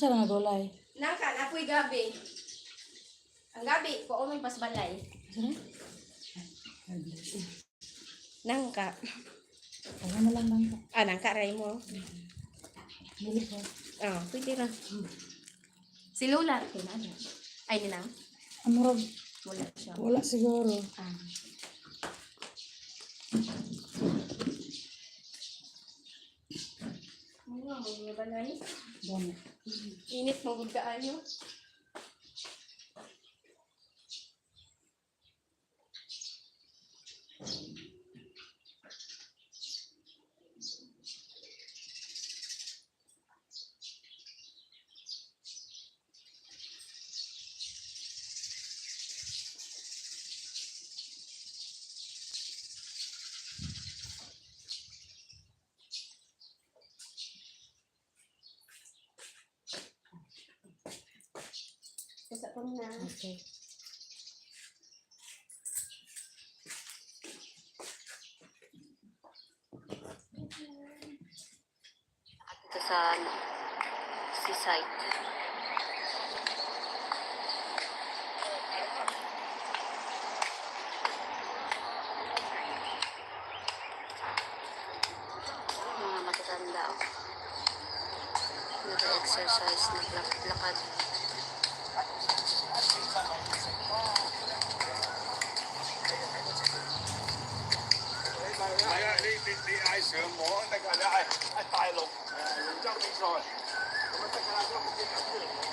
Saan nga gulay? Nangka, apoy gabi. Ang gabi, ko may pasbalay. Saan? Nangka. Ano na lang lang. Nangka ray mo. Dili ko. Pwede na. Si Lola, kinala. Ay, ninang. Amurag. Wala siya. Wala siguro. Mga balay. Dami. Init mong gudgaan nyo. Basta ko na. Okay. Ito sa seaside. Mga matatanda. Nag-exercise, naglakad.啲嗌上網，得㗎，你係大陸泳洲比賽，咁啊得㗎啦，都冇幾緊要。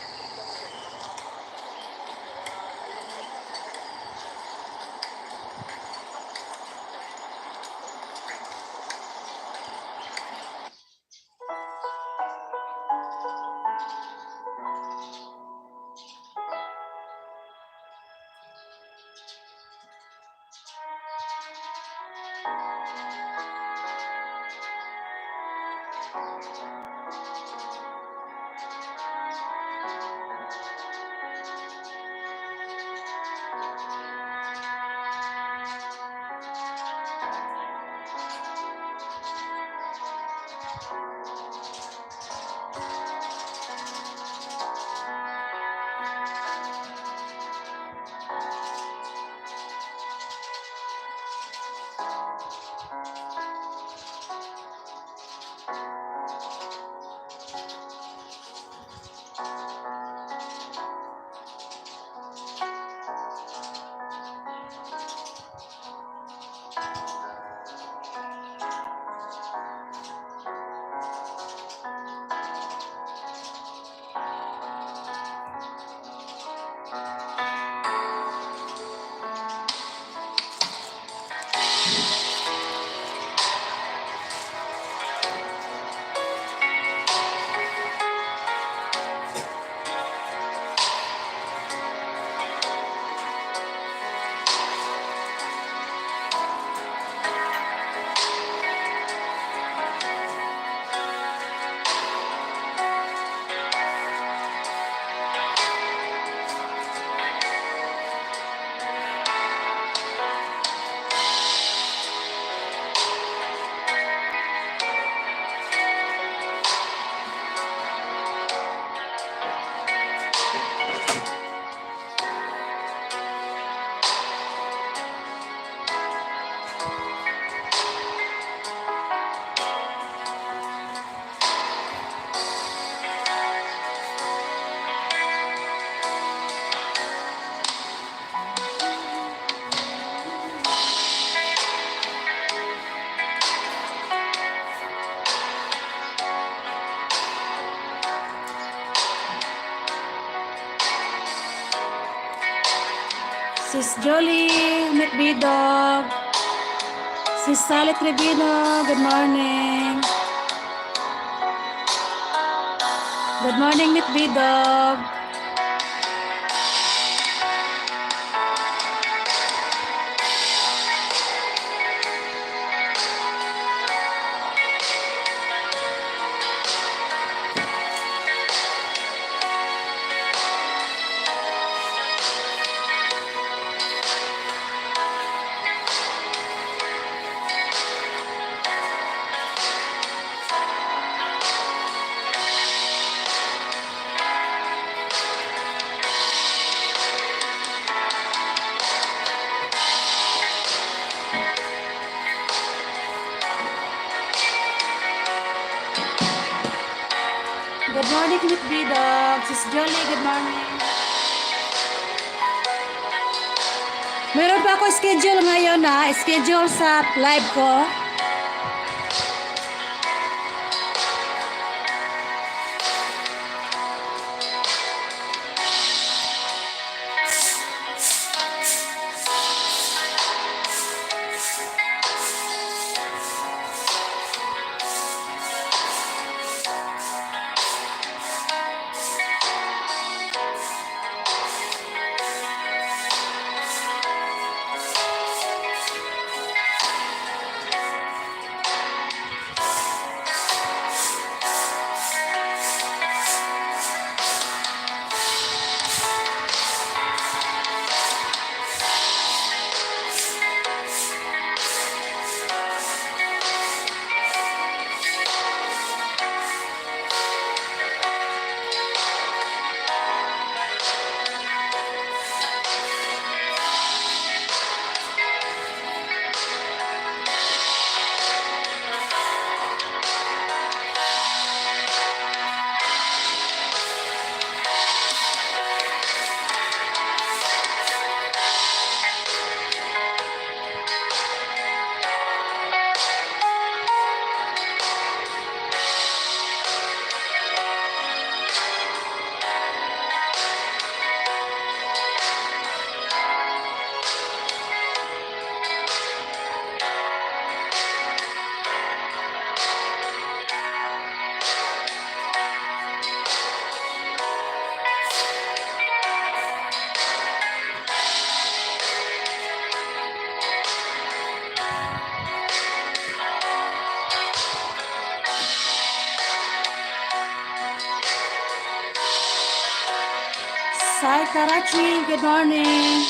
Sis Jolie, Mitbidog. Sis Sally Trevino, good morning. Good morning, Mitbidog. Good morning, Miss Bidog. Sis Jolly, good morning. Meron pa ako schedule ngayon na schedule sa live ko. Sai Karachi, good morning.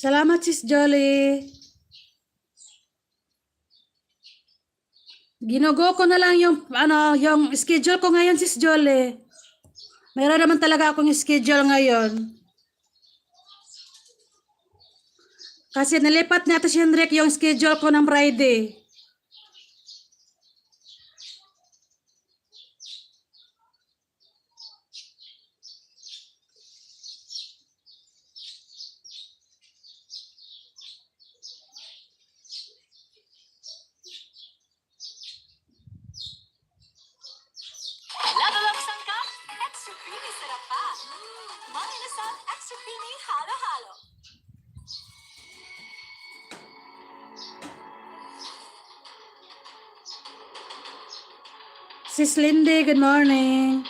Salamat, Sis Jolly. Ginugo ko na lang yung schedule ko ngayon, Sis Jolly. Mayroon naman talaga akong schedule ngayon. Kasi nalipat na ito si Henrik yung schedule ko ng Friday. Level up sangkap, extra creamy sarap pa. Manginasang extra creamy halo-halo. Sis Lindy, good morning.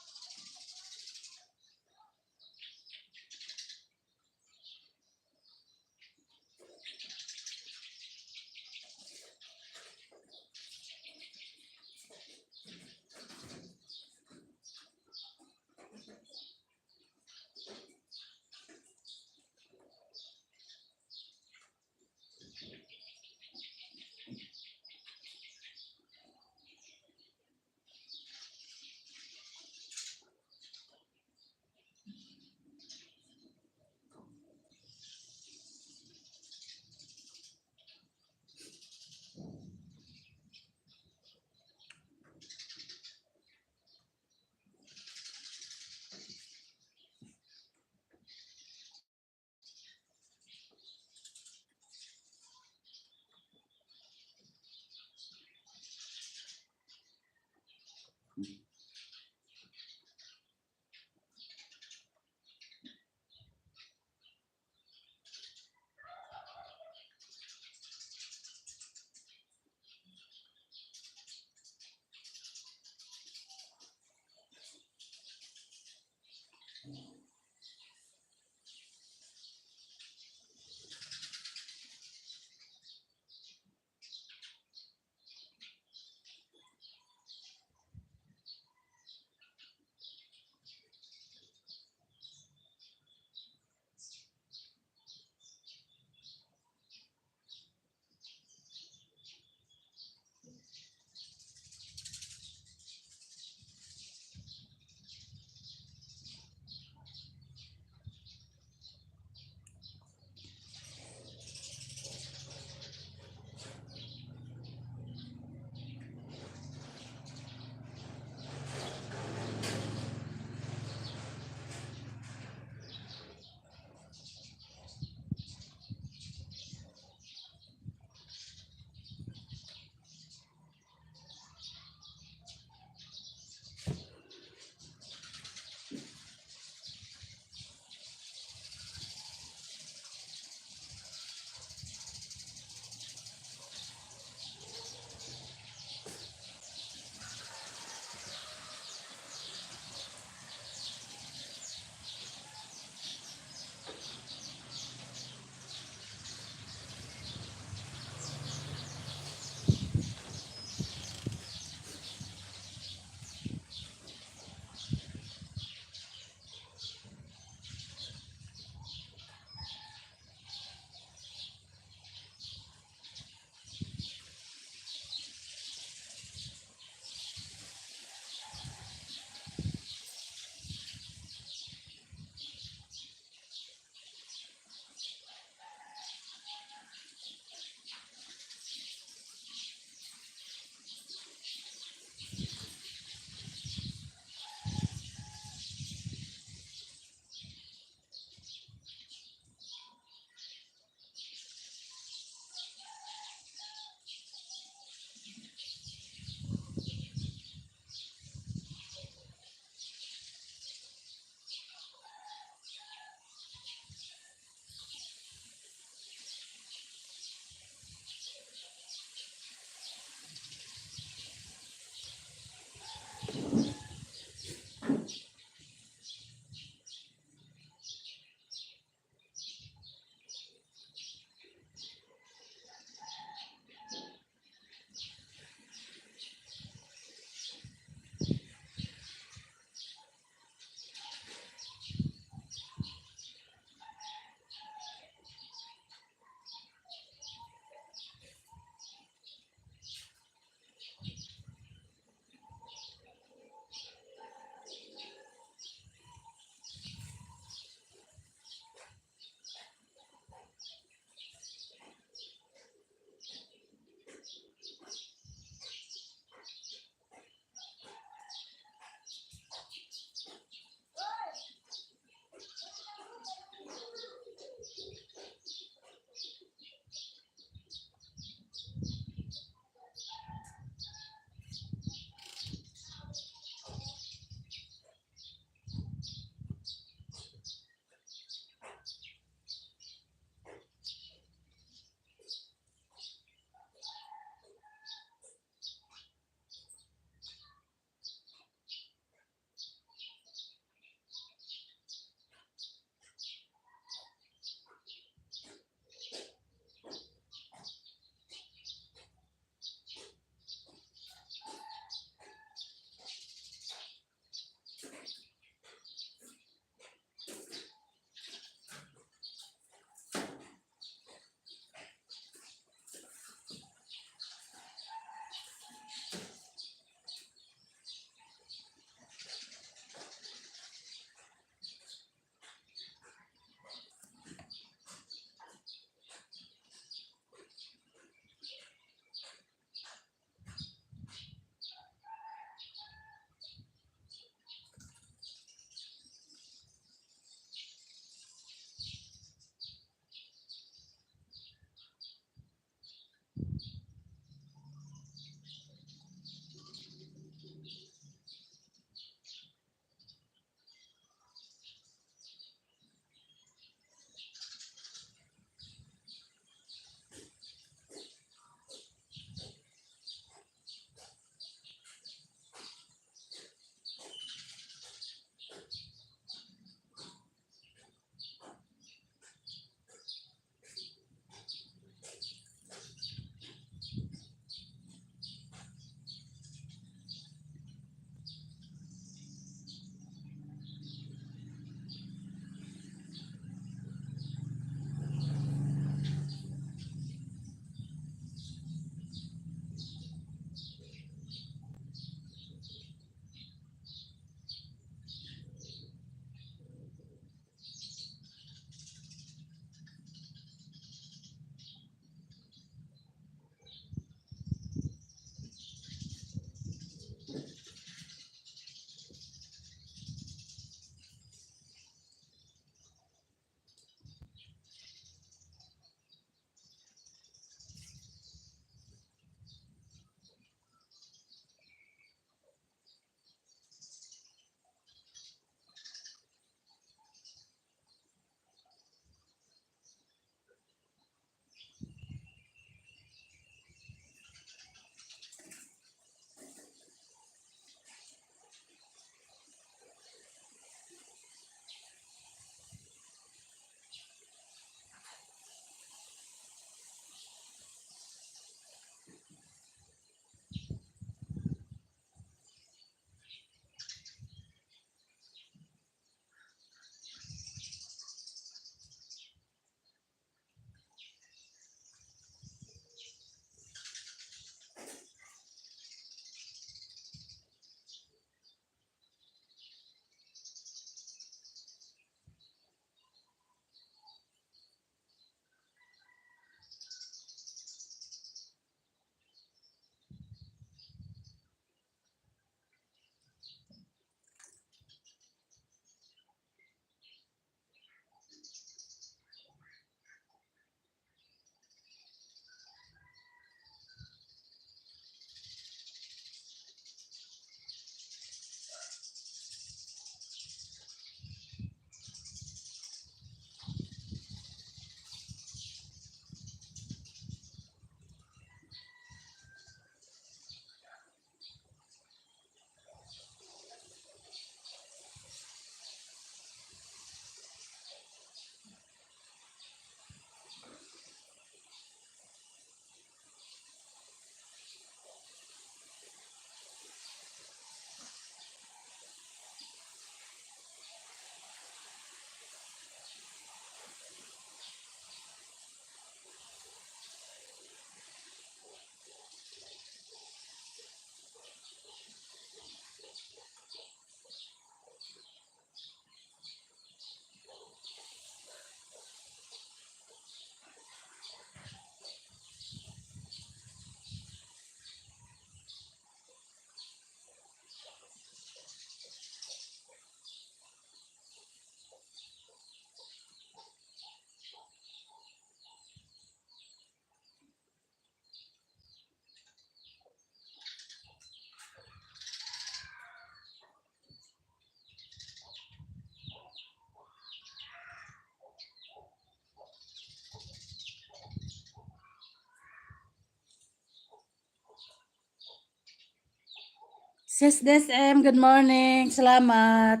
Sis DSM, good morning. Salamat.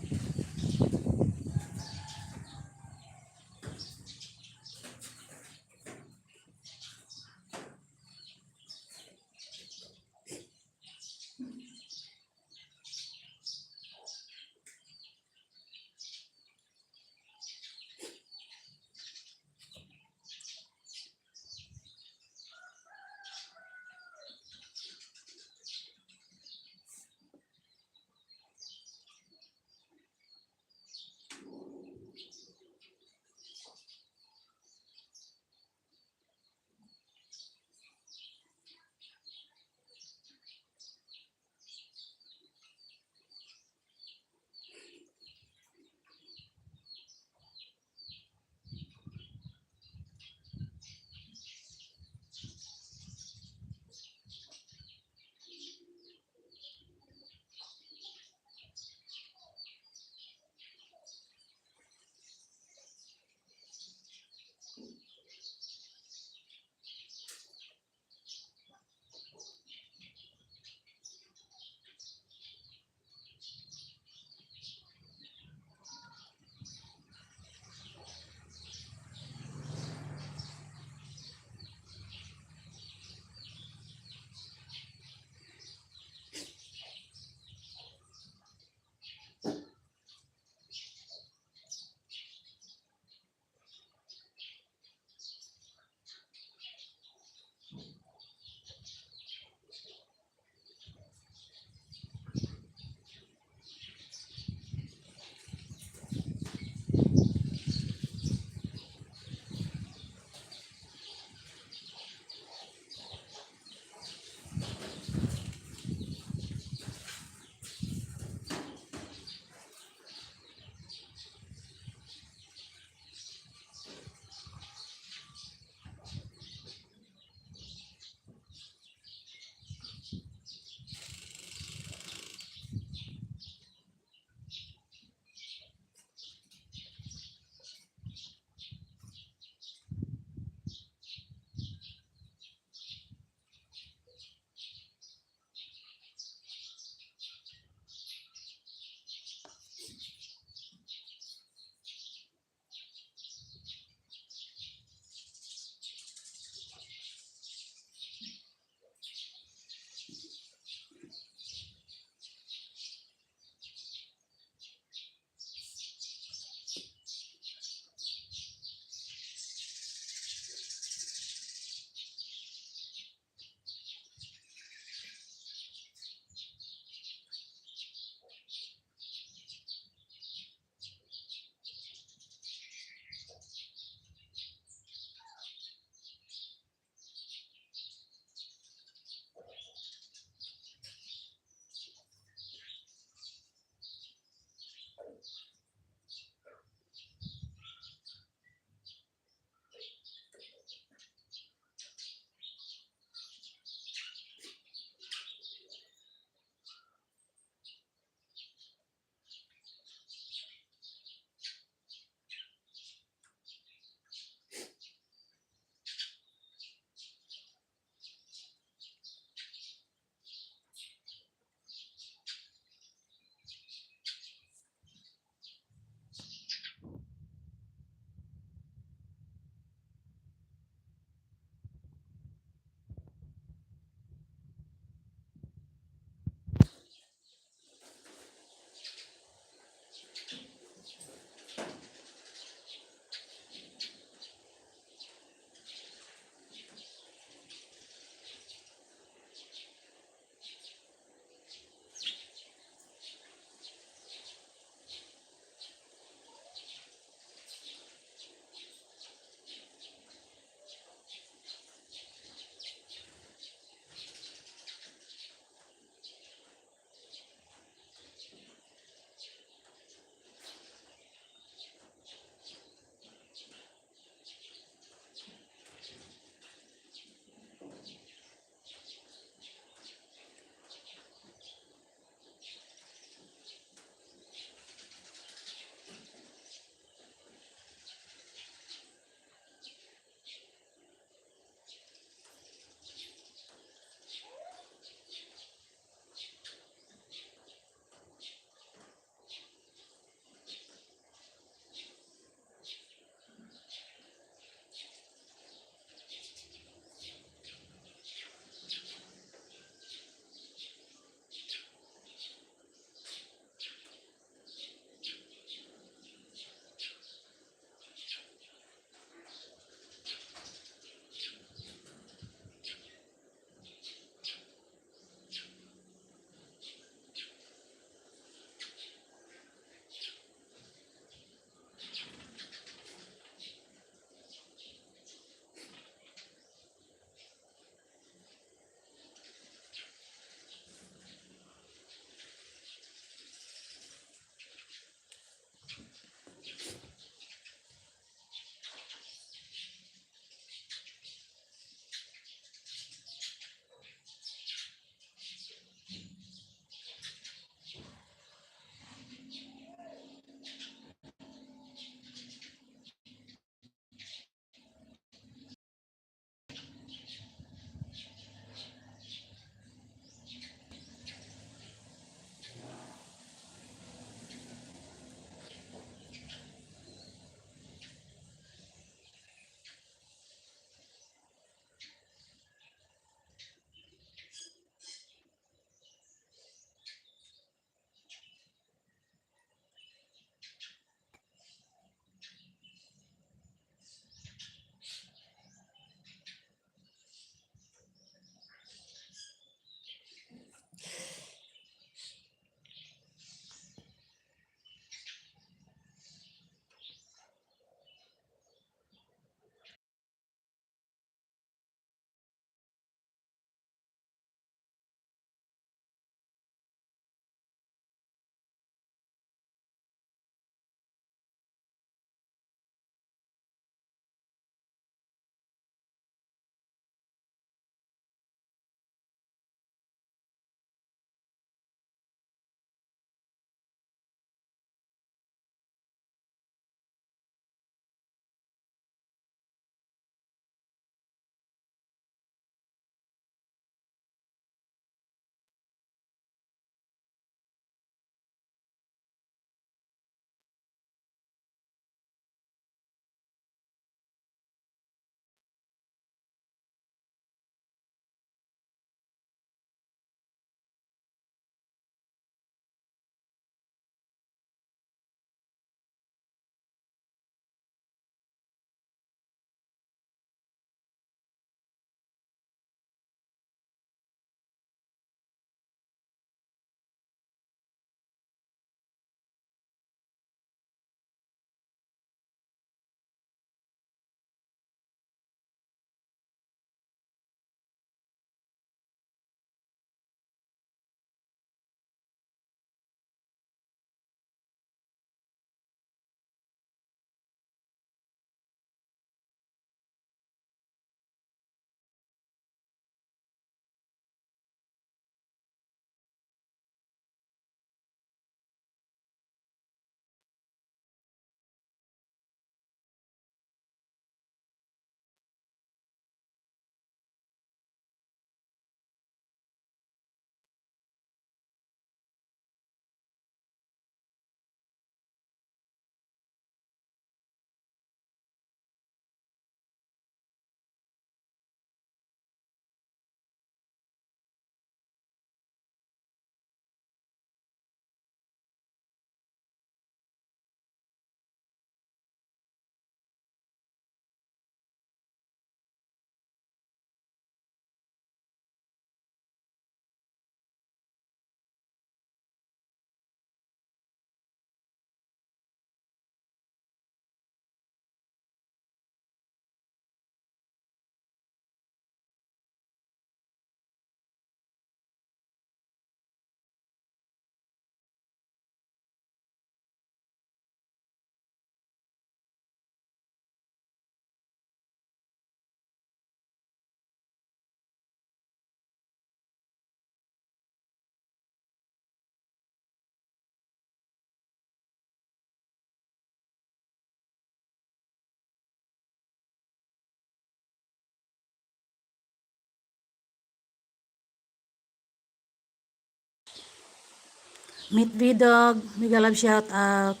Meet Bidog, mega love shout out.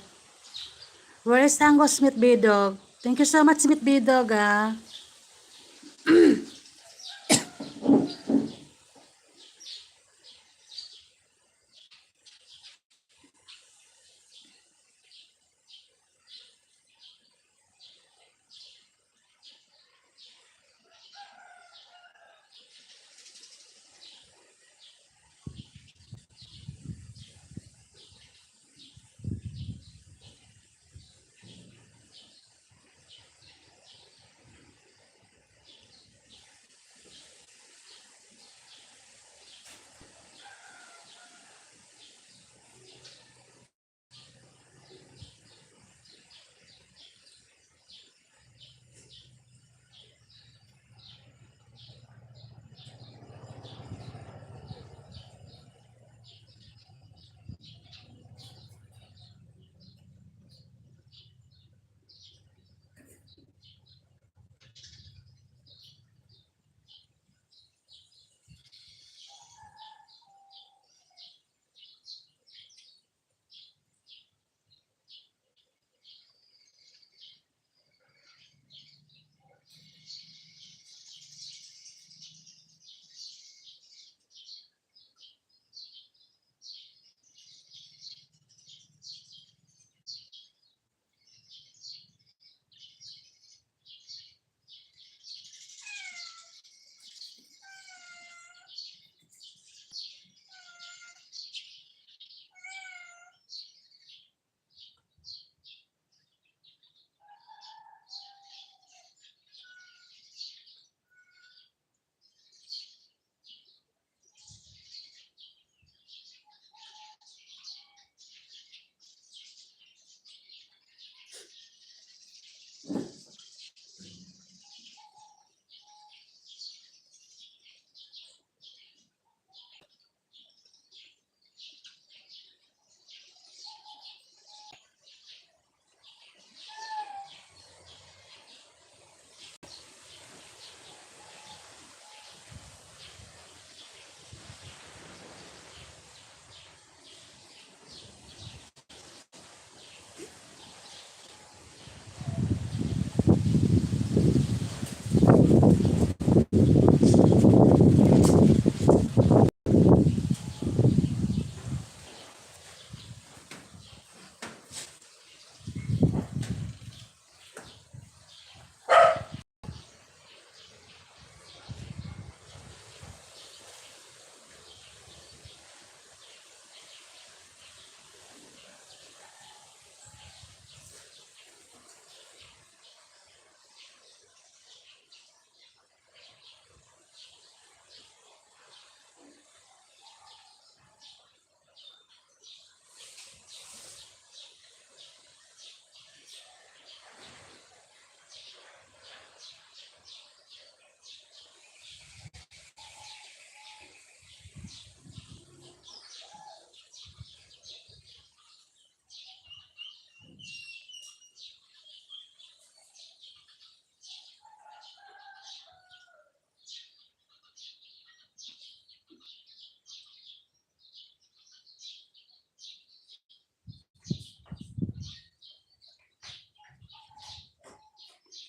Where is Tango Smith Bidog? Thank you so much, Smith Bidog, ah.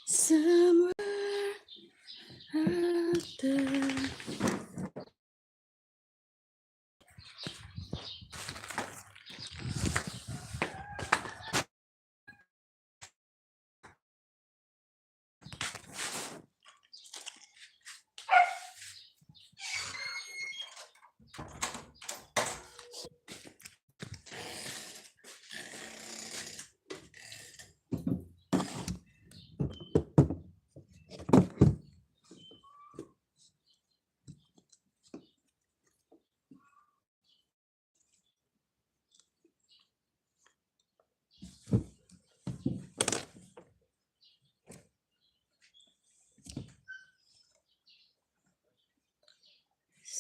Somewhere out there.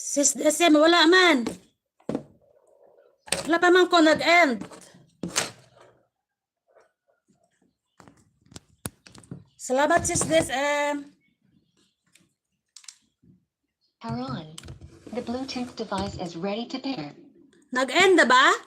Sis SM, wala man. Wala pa man ko nag-end. Salamat sis SM. Power on. The Bluetooth device is ready to pair. Nag-end na ba?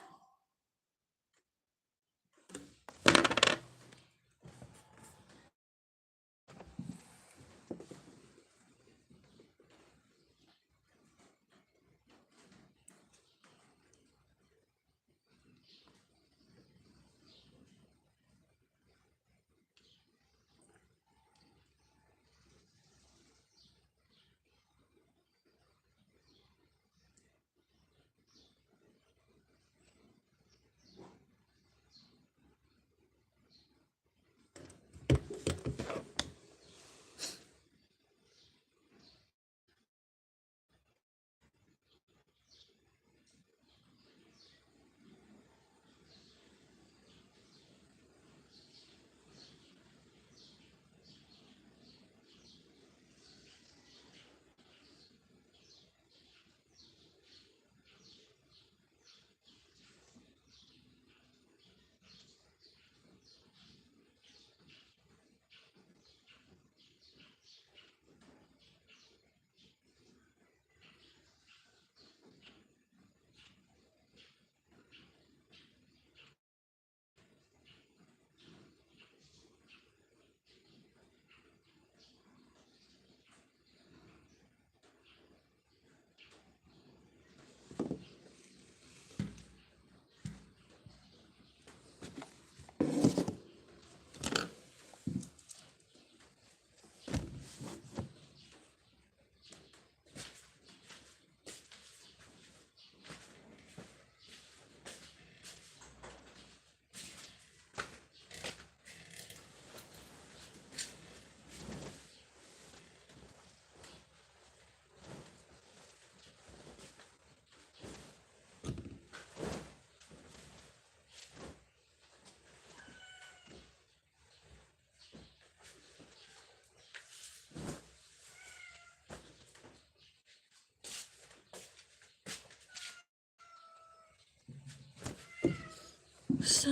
Music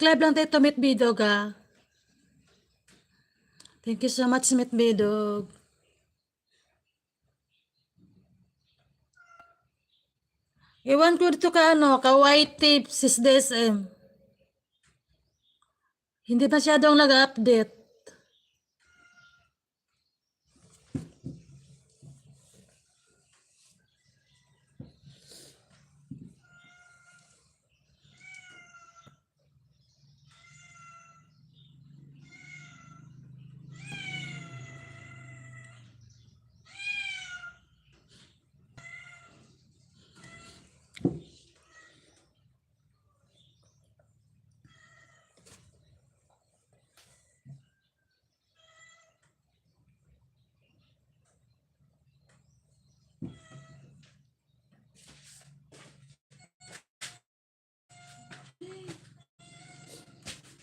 live lang tayo, Smith Bidog, ah. Thank you so much, Smith Bidog. Iwan ko dito ka, ano, ka white tape, sis DSM. Hindi masyadong nag-update.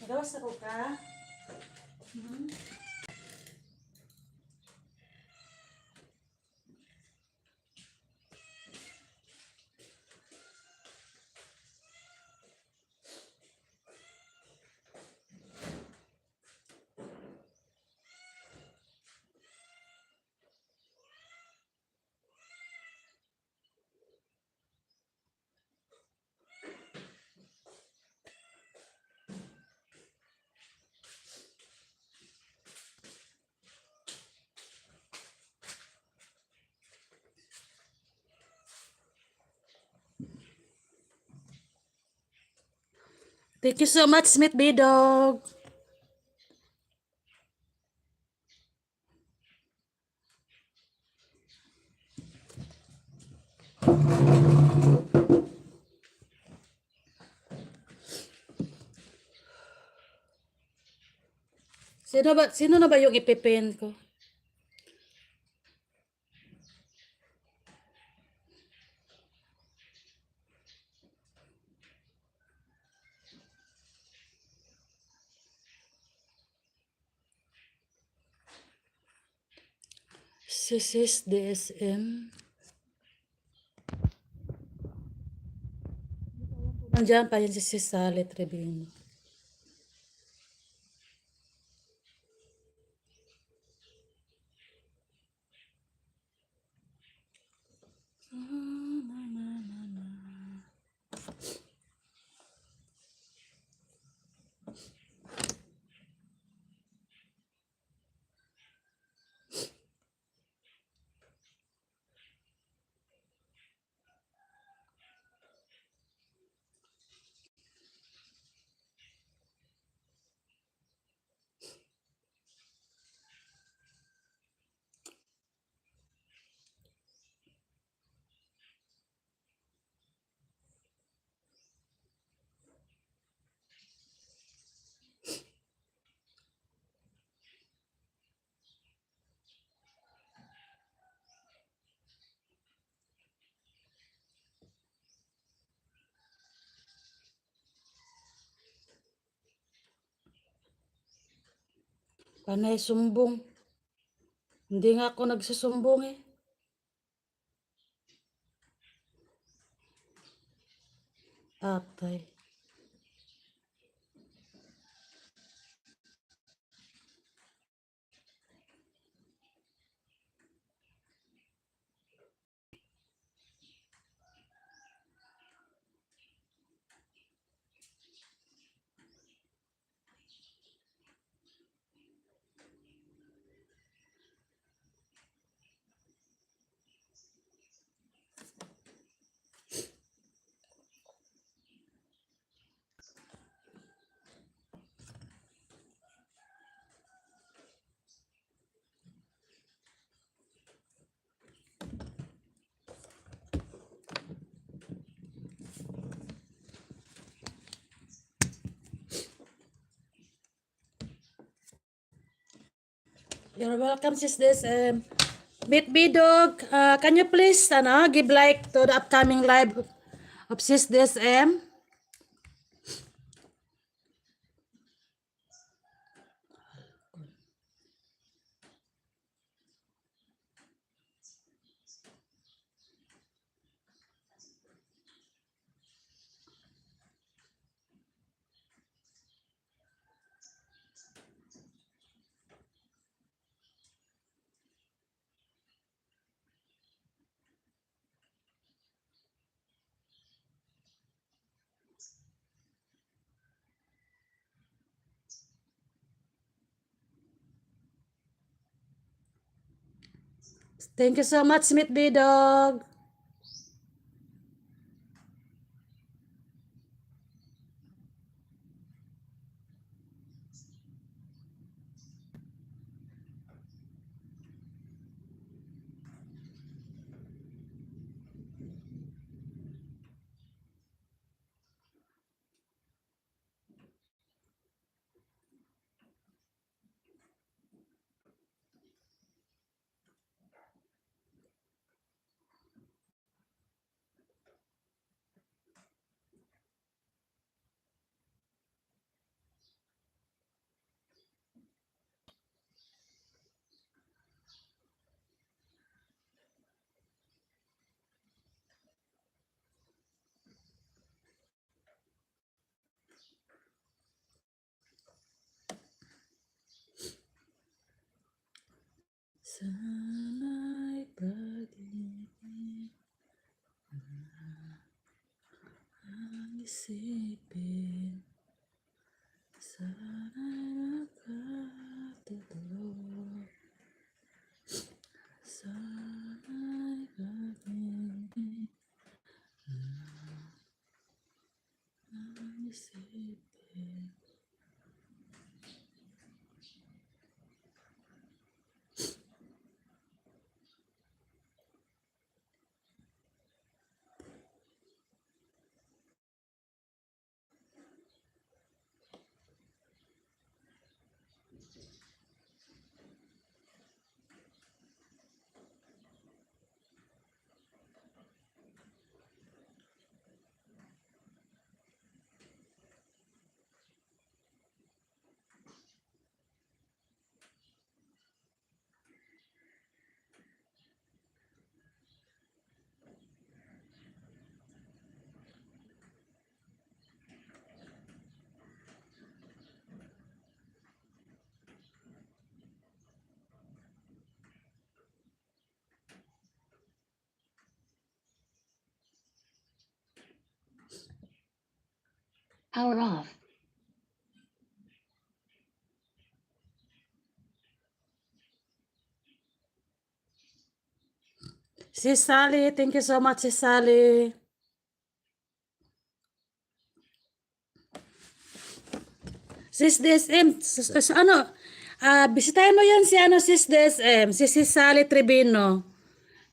Nagawas ako ka? Thank you so much, Smith Bidog. Sino na ba yung ipipin ko? Sis DSM. Nandiyan pa yan si Sis Sally Trevino. Panay sumbong. Hindi nga ako nagsusumbong eh. Atay. You're welcome, Sis DSM. Bit Bidog, can you please give like to the upcoming live of Sis DSM? Thank you so much, Smith B Dog. Sana'y pag-ibig ang isipin, sana'y makatotoo, sana'y pag-ibig ang isipin. Power off. Sis Sally, thank you so much, Sis Sally. Sis DSM, bisitahin mo yan si Sis DSM, si Sis Sally Tribino.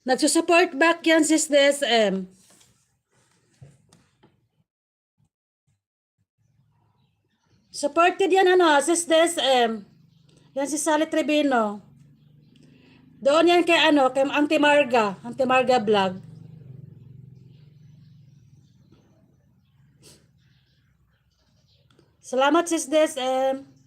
Nagsusupport back yan, Sis DSM. Supported yan, Sis DSM. Yan si Sally Tribino. Doon yan kay kay Auntie Marga Vlog. Salamat, Sis DSM.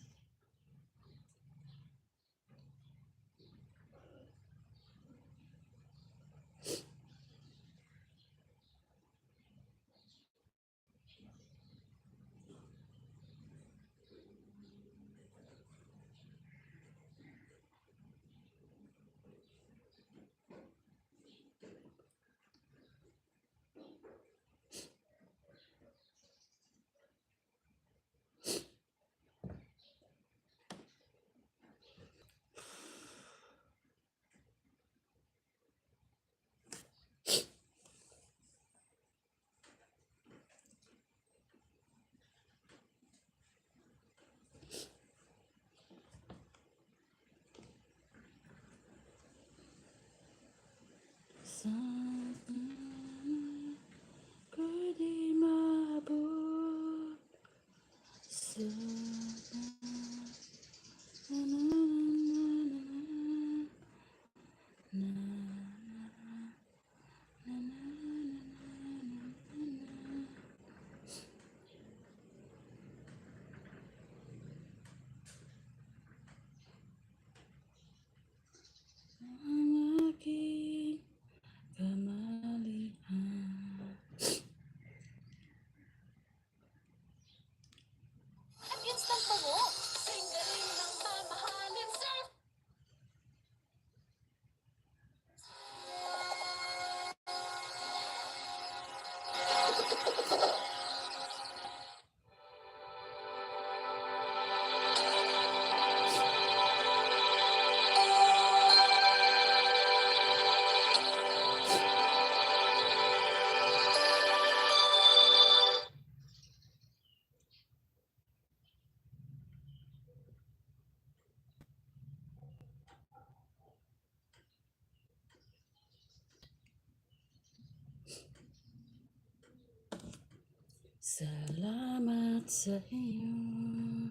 Salamat sa iyo.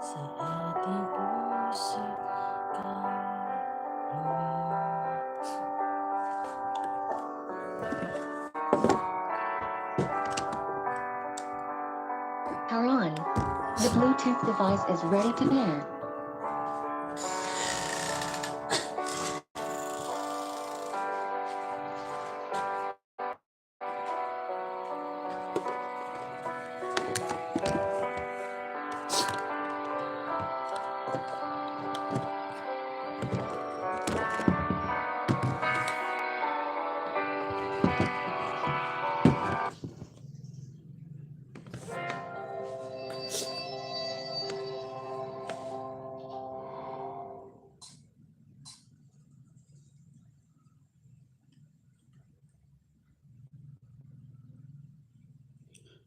Sa ating puso Power on. The Bluetooth device is ready to pair.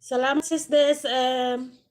Salamat sis DSM.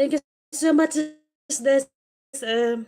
Thank you so much sis DSM.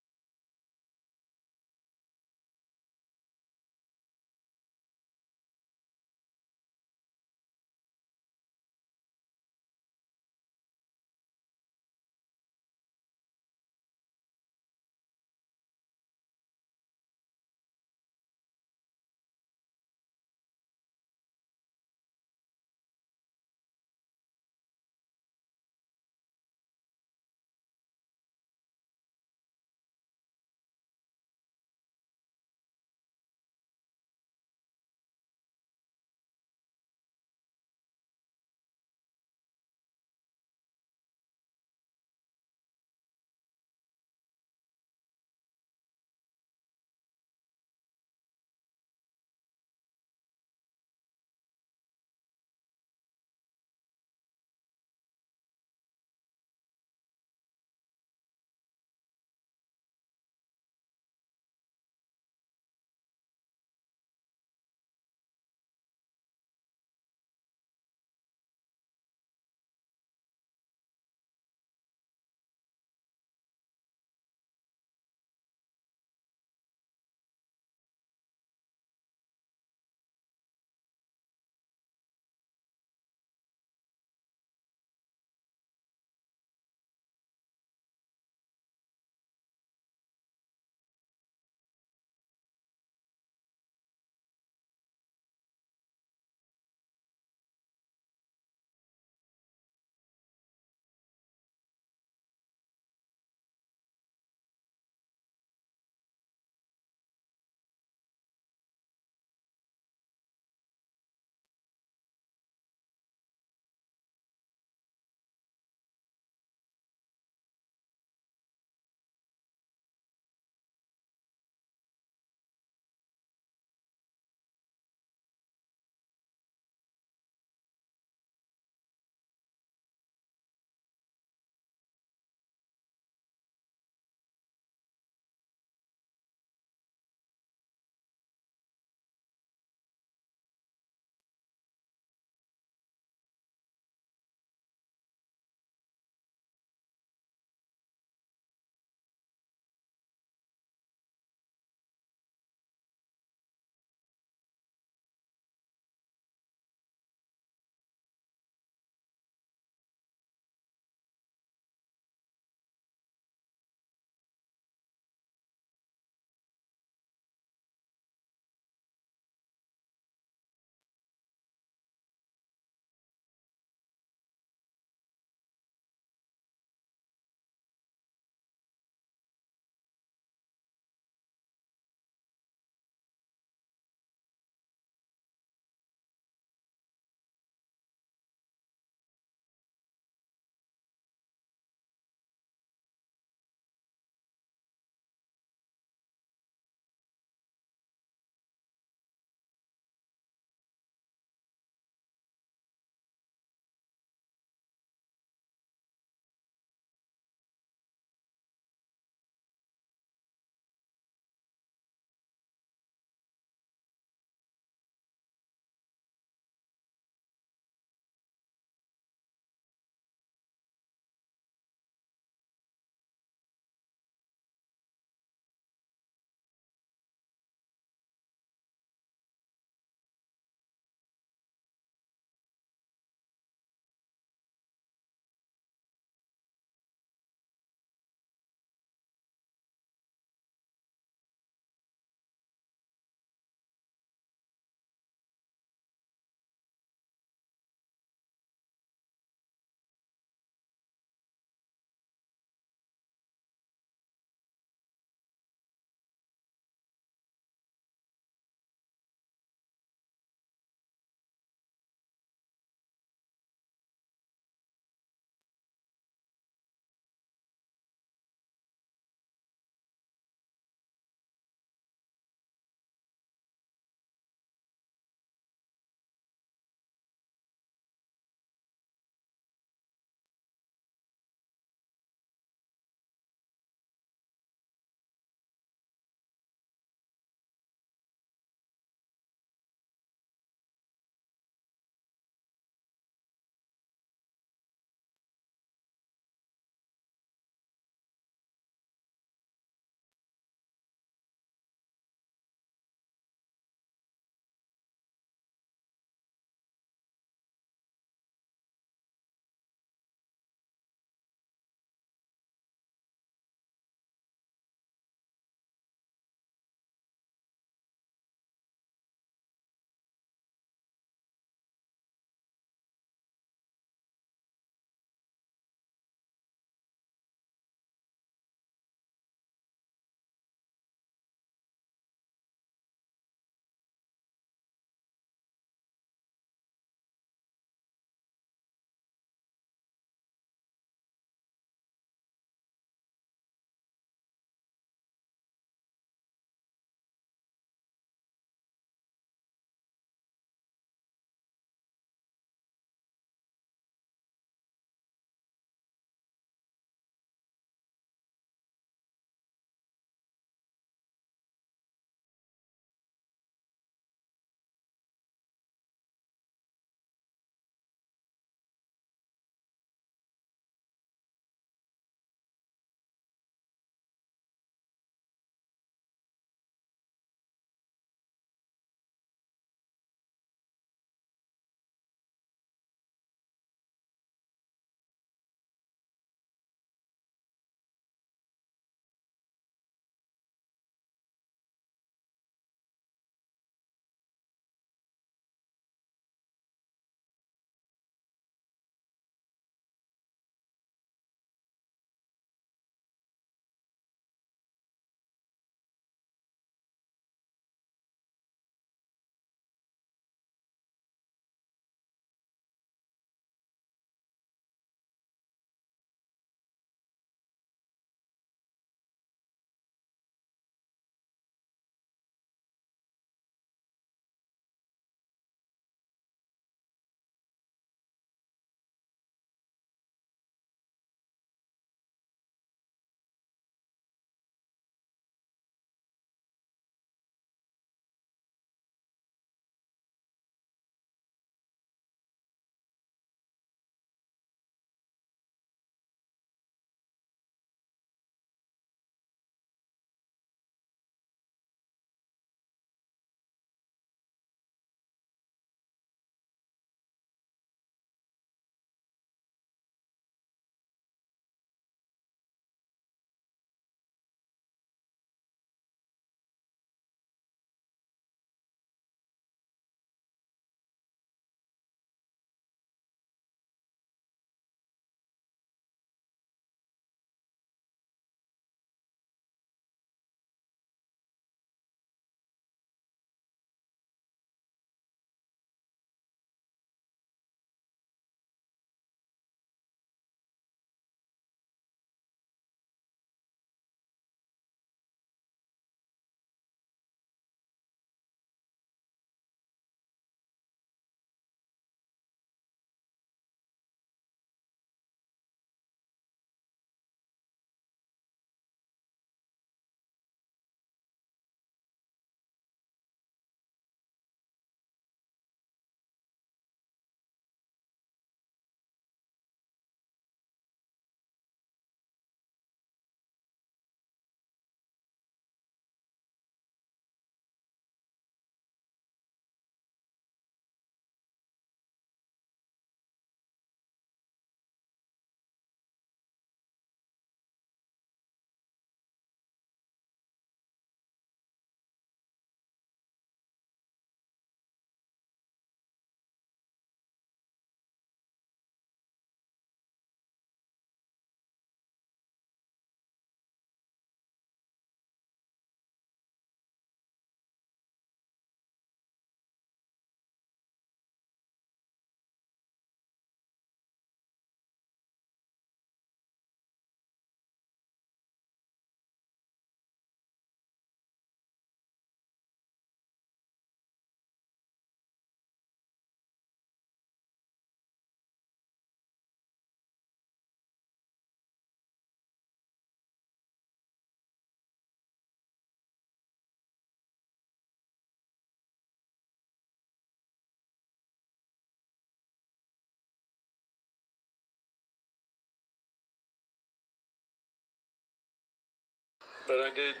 But I did.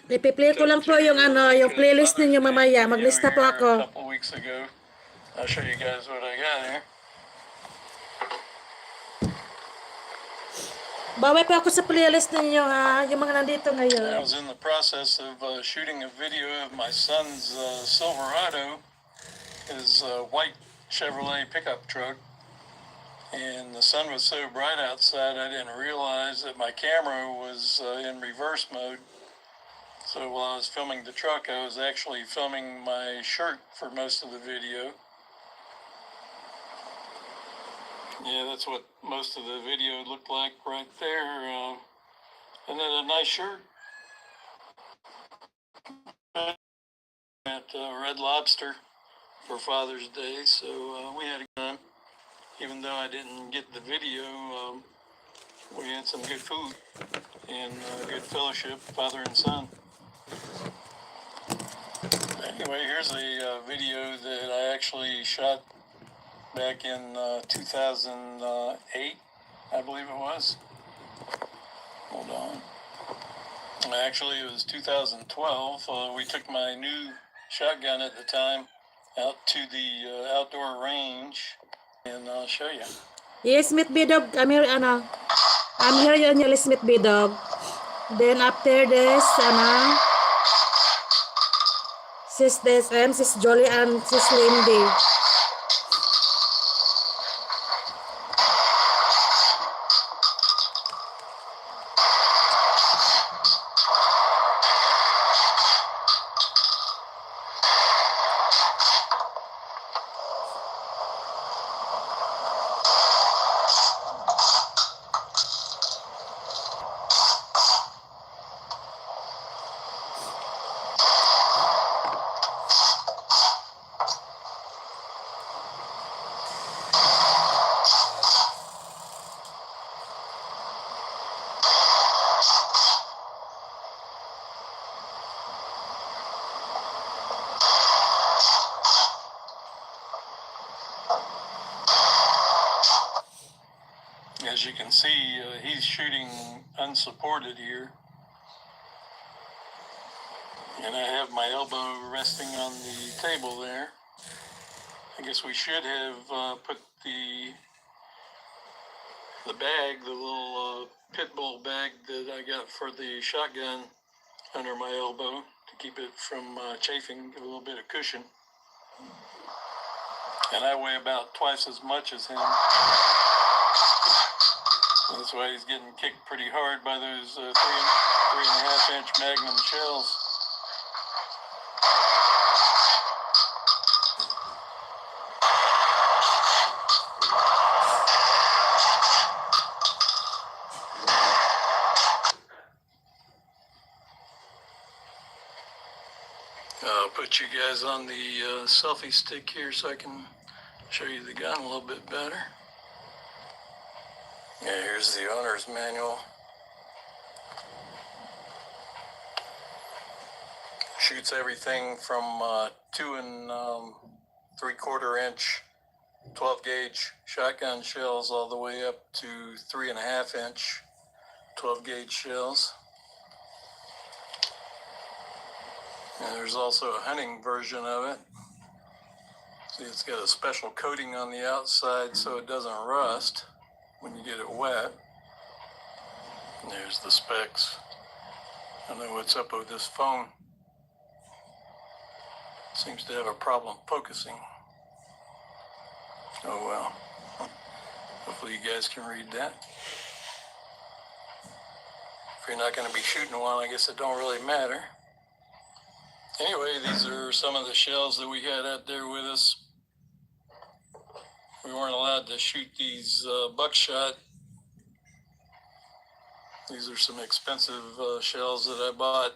Ipi-play ko lang po yung yung playlist ninyo mamaya. Maglista po ako. A couple weeks ago. I'll show you guys what I got here. Baway pa ako sa playlist ninyo ha, yung mga nandito I ngayon. was in the process of shooting a video of my son's Silverado, his white Chevrolet pickup truck. And the sun was so bright outside, I didn't realize that my camera was in reverse mode. So while I was filming the truck, I was actually filming my shirt for most of the video. Yeah, that's what most of the video looked like right there. And then a nice shirt at Red Lobster for Father's Day. So we had a good time. Even though I didn't get the video, we had some good food and good fellowship, father and son. Anyway, here's a video that I actually shot back in 2008, I believe it was. Hold on. Actually, it was 2012. We took my new shotgun at the time out to the outdoor range. And I'll show you. Yes, Smith Bidog. I'm here, I'm here yun yung Smith Bidog. Then after this, sis sis Jolly and sis Lindy. As you can see, he's shooting unsupported here. And I have my elbow resting on the table there. I guess we should have put the bag, the little pit bull bag that I got for the shotgun under my elbow to keep it from chafing, give a little bit of cushion. And I weigh about twice as much as him. That's why he's getting kicked pretty hard by those 3.5-inch Magnum shells. I'll put you guys on the selfie stick here so I can show you the gun a little bit better. Yeah, here's the owner's manual. Shoots everything from 2 3/4-inch 12-gauge shotgun shells all the way up to 3.5-inch 12-gauge shells. And there's also a hunting version of it. See, it's got a special coating on the outside so it doesn't rust when you get it wet. And there's the specs. I don't know what's up with this phone. Seems to have a problem focusing. Oh well. Hopefully you guys can read that. If you're not going to be shooting one, I guess it don't really matter. Anyway, these are some of the shells that we had out there with us. We weren't allowed to shoot these buckshot. These are some expensive shells that I bought.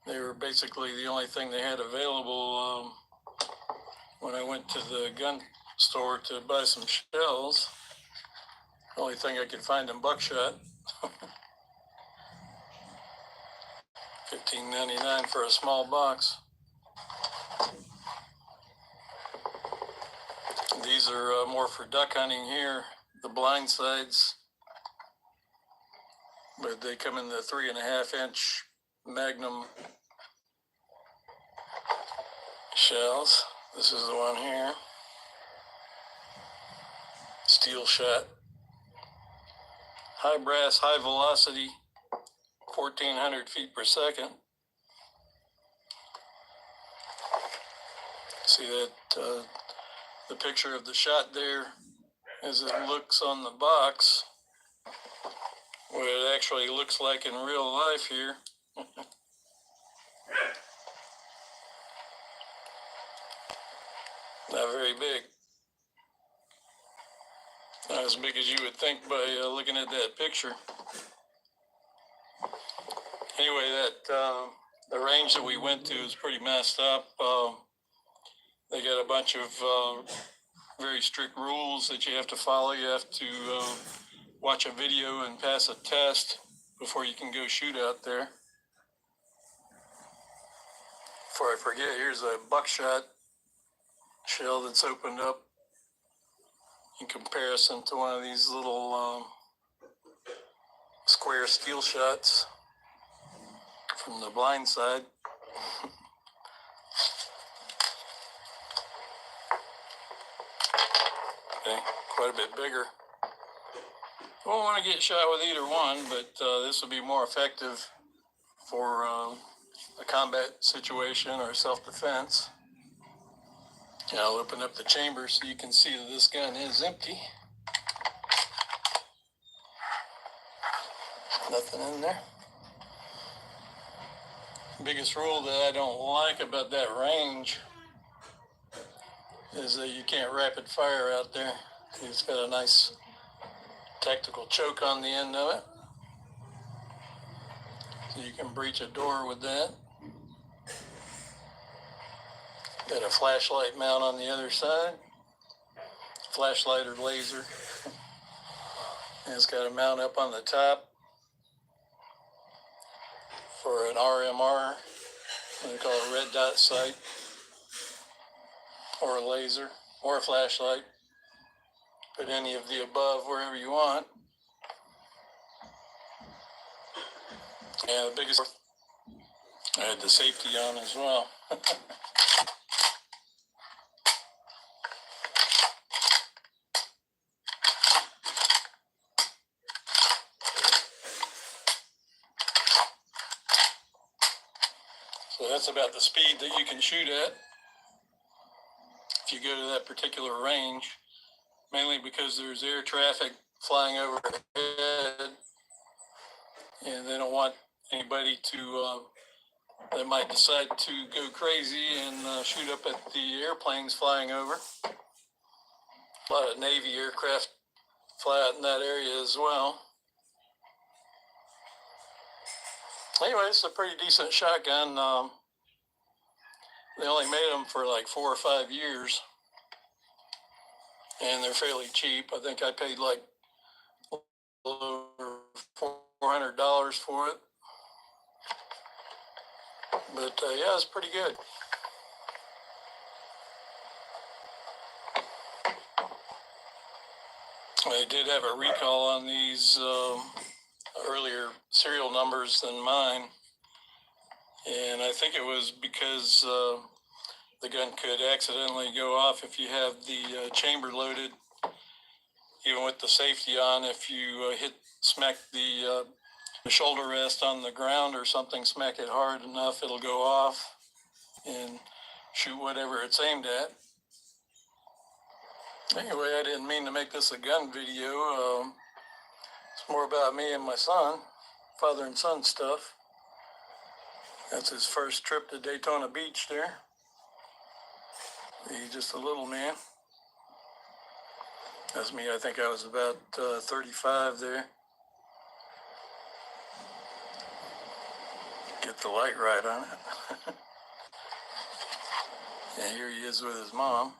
They were basically the only thing they had available when I went to the gun store to buy some shells. The only thing I could find in buckshot. $15.99 for a small box. These are more for duck hunting here. The blind sides. but they come in the 3.5-inch Magnum shells. This is the one here. Steel shot. High brass, high velocity, 1,400 feet per second. See that the picture of the shot there as it looks on the box, what it actually looks like in real life here. Not very big. Not as big as you would think by looking at that picture. Anyway, that the range that we went to is pretty messed up. They got a bunch of very strict rules that you have to follow. You have to watch a video and pass a test before you can go shoot out there. Before I forget, here's a buckshot shell that's opened up in comparison to one of these little square steel shots from the blind side. Okay, quite a bit bigger. Won't want to get shot with either one, but this will be more effective for a combat situation or self-defense. And I'll open up the chamber so you can see that this gun is empty. Nothing in there. Biggest rule that I don't like about that range is that you can't rapid fire out there. It's got a nice tactical choke on the end of it, so you can breach a door with that. Got a flashlight mount on the other side, flashlight or laser, and it's got a mount up on the top for an RMR, what they call a red dot sight, or a laser, or a flashlight. Put any of the above wherever you want. And the biggest, I had the safety on as well. So that's about the speed that you can shoot at if you go to that particular range, mainly because there's air traffic flying overhead, and they don't want anybody to that might decide to go crazy and shoot up at the airplanes flying over. A lot of Navy aircraft fly out in that area as well. Anyway, it's a pretty decent shotgun. They only made them for like 4 or 5 years, and they're fairly cheap. I think I paid like over $400 for it. But yeah, it's pretty good. I did have a recall on these earlier serial numbers than mine, and I think it was because the gun could accidentally go off if you have the chamber loaded, even with the safety on. If you smack the shoulder rest on the ground or something, smack it hard enough, it'll go off and shoot whatever it's aimed at. Anyway, I didn't mean to make this a gun video. It's more about me and my son, father and son stuff. That's his first trip to Daytona Beach there. He's just a little man. That's me. I think I was about 35 there. Get the light right on it. And here he is with his mom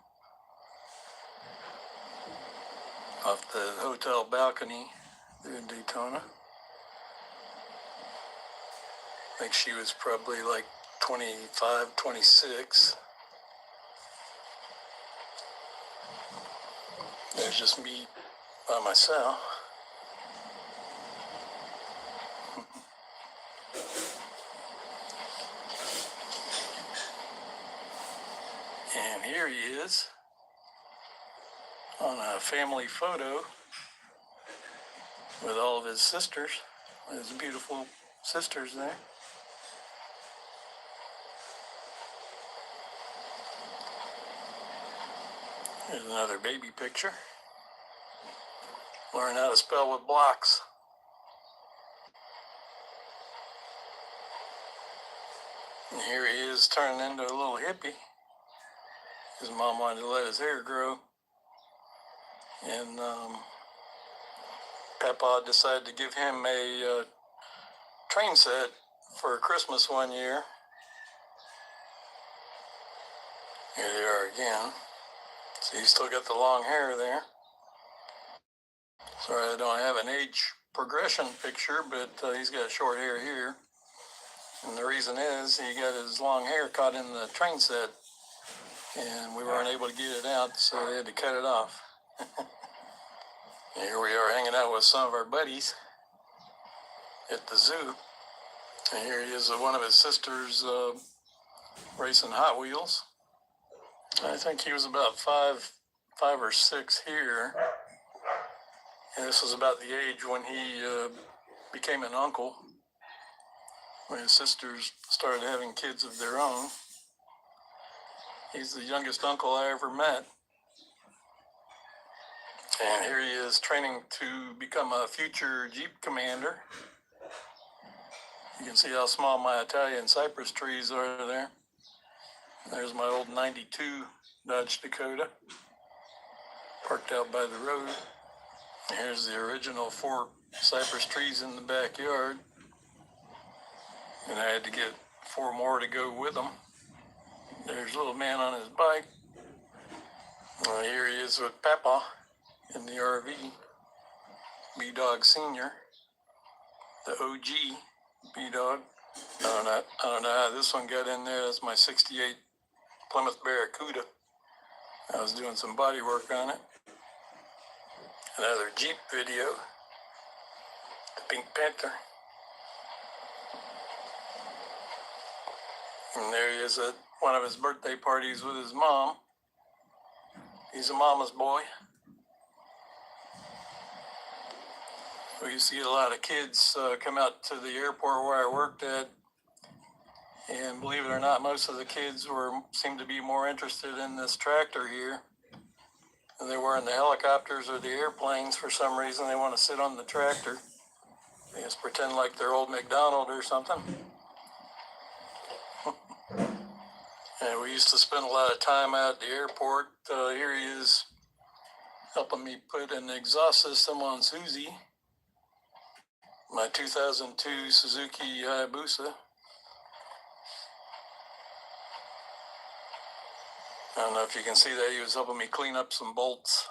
off the hotel balcony there in Daytona. I think she was probably like 25, 26. There's just me by myself. And here he is on a family photo with all of his sisters, his beautiful sisters there. Here's another baby picture. Learn how to spell with blocks. And here he is turning into a little hippie. His mom wanted to let his hair grow. And Papa decided to give him a train set for Christmas one year. Here they are again. So he's still got the long hair there. Sorry, I don't have an age progression picture, but he's got short hair here. And the reason is he got his long hair caught in the train set, and we weren't able to get it out, so they had to cut it off. Here we are hanging out with some of our buddies at the zoo. And here he is with one of his sisters racing Hot Wheels. I think he was about five or six here. And this was about the age when he became an uncle, when his sisters started having kids of their own. He's the youngest uncle I ever met. And here he is training to become a future Jeep commander. You can see how small my Italian cypress trees are there. There's my old 92 Dodge Dakota, parked out by the road. Here's the original 4 cypress trees in the backyard. And I had to get 4 more to go with them. There's a little man on his bike. Well, here he is with Papa in the RV. B-Dog Senior, the OG B-Dog. I don't know how this one got in there. That's my 68 Plymouth Barracuda. I was doing some body work on it. Another Jeep video. The Pink Panther. And there he is at one of his birthday parties with his mom. He's a mama's boy. We see a lot of kids come out to the airport where I worked at. And believe it or not, most of the kids seemed to be more interested in this tractor here than they were in the helicopters or the airplanes. For some reason, they want to sit on the tractor. They just pretend like they're old McDonald or something. And we used to spend a lot of time out at the airport. Here he is helping me put an exhaust system on Susie, my 2002 Suzuki Hayabusa. I don't know if you can see that. He was helping me clean up some bolts.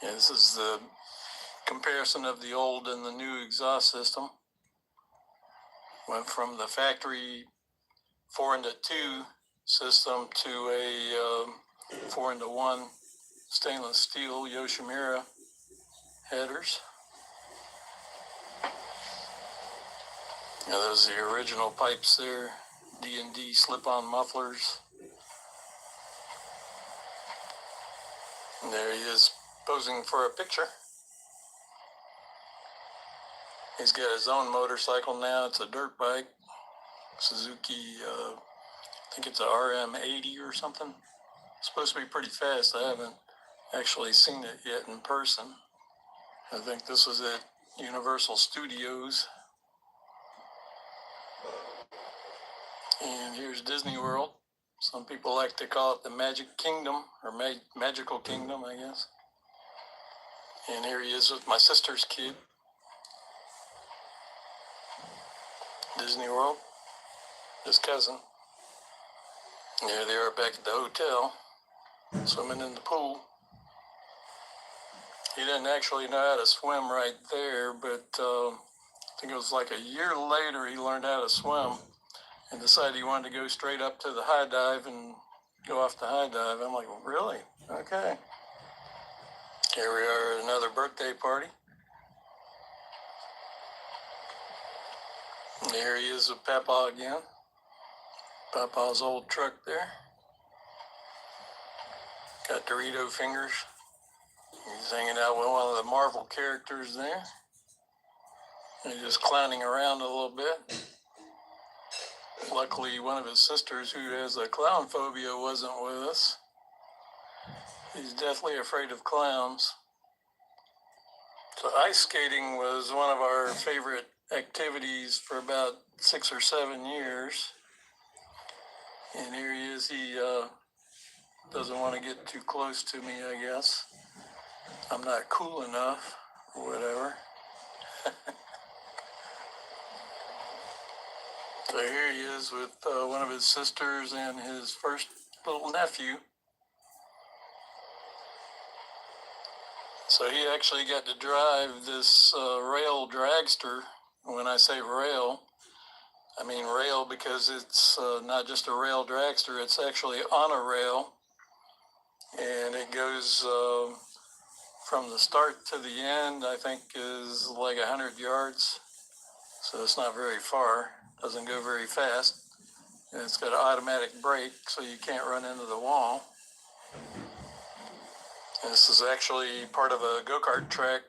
Yeah, this is the comparison of the old and the new exhaust system. Went from the factory 4-into-2 system to a 4-into-1 stainless steel Yoshimura headers. Yeah, those are the original pipes there. D&D slip-on mufflers. And there he is posing for a picture. He's got his own motorcycle now. It's a dirt bike. Suzuki, I think it's a RM80 or something. It's supposed to be pretty fast. I haven't actually seen it yet in person. I think this was at Universal Studios. And here's Disney World. Some people like to call it the Magic Kingdom, or Magical Kingdom, I guess. And here he is with my sister's kid. Disney World, his cousin. And here they are back at the hotel, swimming in the pool. He didn't actually know how to swim right there, but I think it was like a year later he learned how to swim and decided he wanted to go straight up to the high dive and go off the high dive. I'm like, really? Okay. Here we are at another birthday party. And there he is with Papa again. Papa's old truck there. Got Dorito fingers. He's hanging out with one of the Marvel characters there. He's just clowning around a little bit. Luckily, one of his sisters, who has a clown phobia, wasn't with us. He's deathly afraid of clowns. So ice skating was one of our favorite activities for about 6 or 7 years. And here he is. He doesn't want to get too close to me, I guess. I'm not cool enough or whatever. So here he is with one of his sisters and his first little nephew. So he actually got to drive this rail dragster. When I say rail, I mean rail because it's not just a rail dragster, it's actually on a rail. And it goes from the start to the end, I think is like 100 yards. So it's not very far, doesn't go very fast. And it's got an automatic brake, so you can't run into the wall. And this is actually part of a go-kart track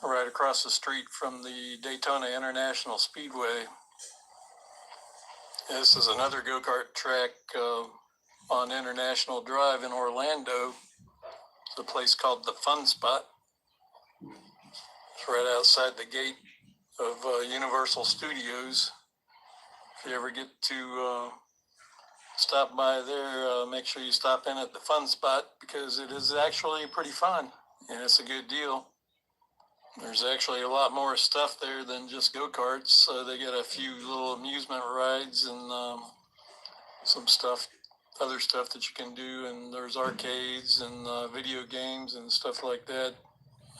right across the street from the Daytona International Speedway. This is another go-kart track on International Drive in Orlando. It's a place called the Fun Spot. It's right outside the gate of Universal Studios. If you ever get to stop by there, make sure you stop in at the Fun Spot because it is actually pretty fun and it's a good deal. There's actually a lot more stuff there than just go-karts. They got a few little amusement rides and some stuff, other stuff that you can do, and there's arcades and video games and stuff like that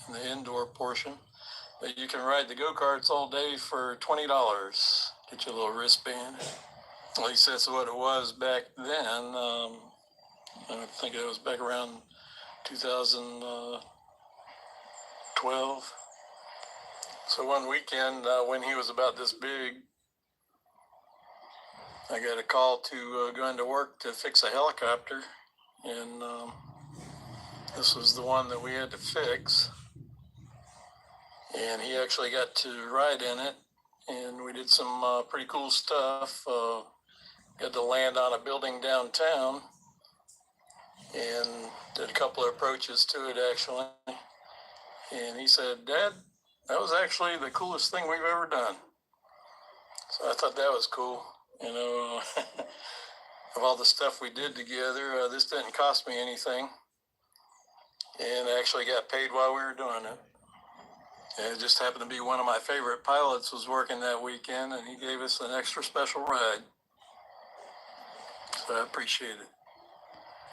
in the indoor portion. But you can ride the go-karts all day for $20. Get your little wristband. At least that's what it was back then. I think it was back around 2012. So one weekend when he was about this big, I got a call to go into work to fix a helicopter. And this was the one that we had to fix. And he actually got to ride in it. And we did some pretty cool stuff. Got to land on a building downtown and did a couple of approaches to it actually. And he said, "Dad, that was actually the coolest thing we've ever done." So I thought that was cool. You know, of all the stuff we did together, this didn't cost me anything. And I actually got paid while we were doing it. And it just happened to be one of my favorite pilots was working that weekend, and he gave us an extra special ride. So I appreciate it.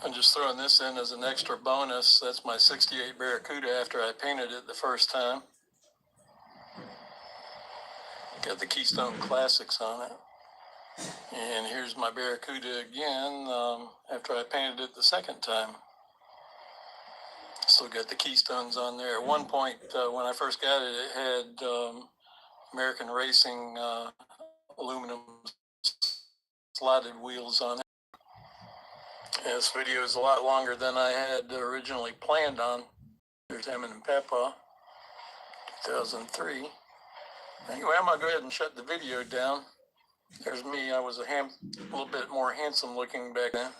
I'm just throwing this in as an extra bonus. That's my 68 Barracuda after I painted it the first time. Got the Keystone Classics on it. And here's my Barracuda again after I painted it the second time. Still got the Keystones on there. At one point when I first got it, it had American Racing aluminum slotted wheels on it. And this video is a lot longer than I had originally planned on. There's Emin and Papa, 2003. Anyway, I'm gonna go ahead and shut the video down. There's me. I was a little bit more handsome looking back then.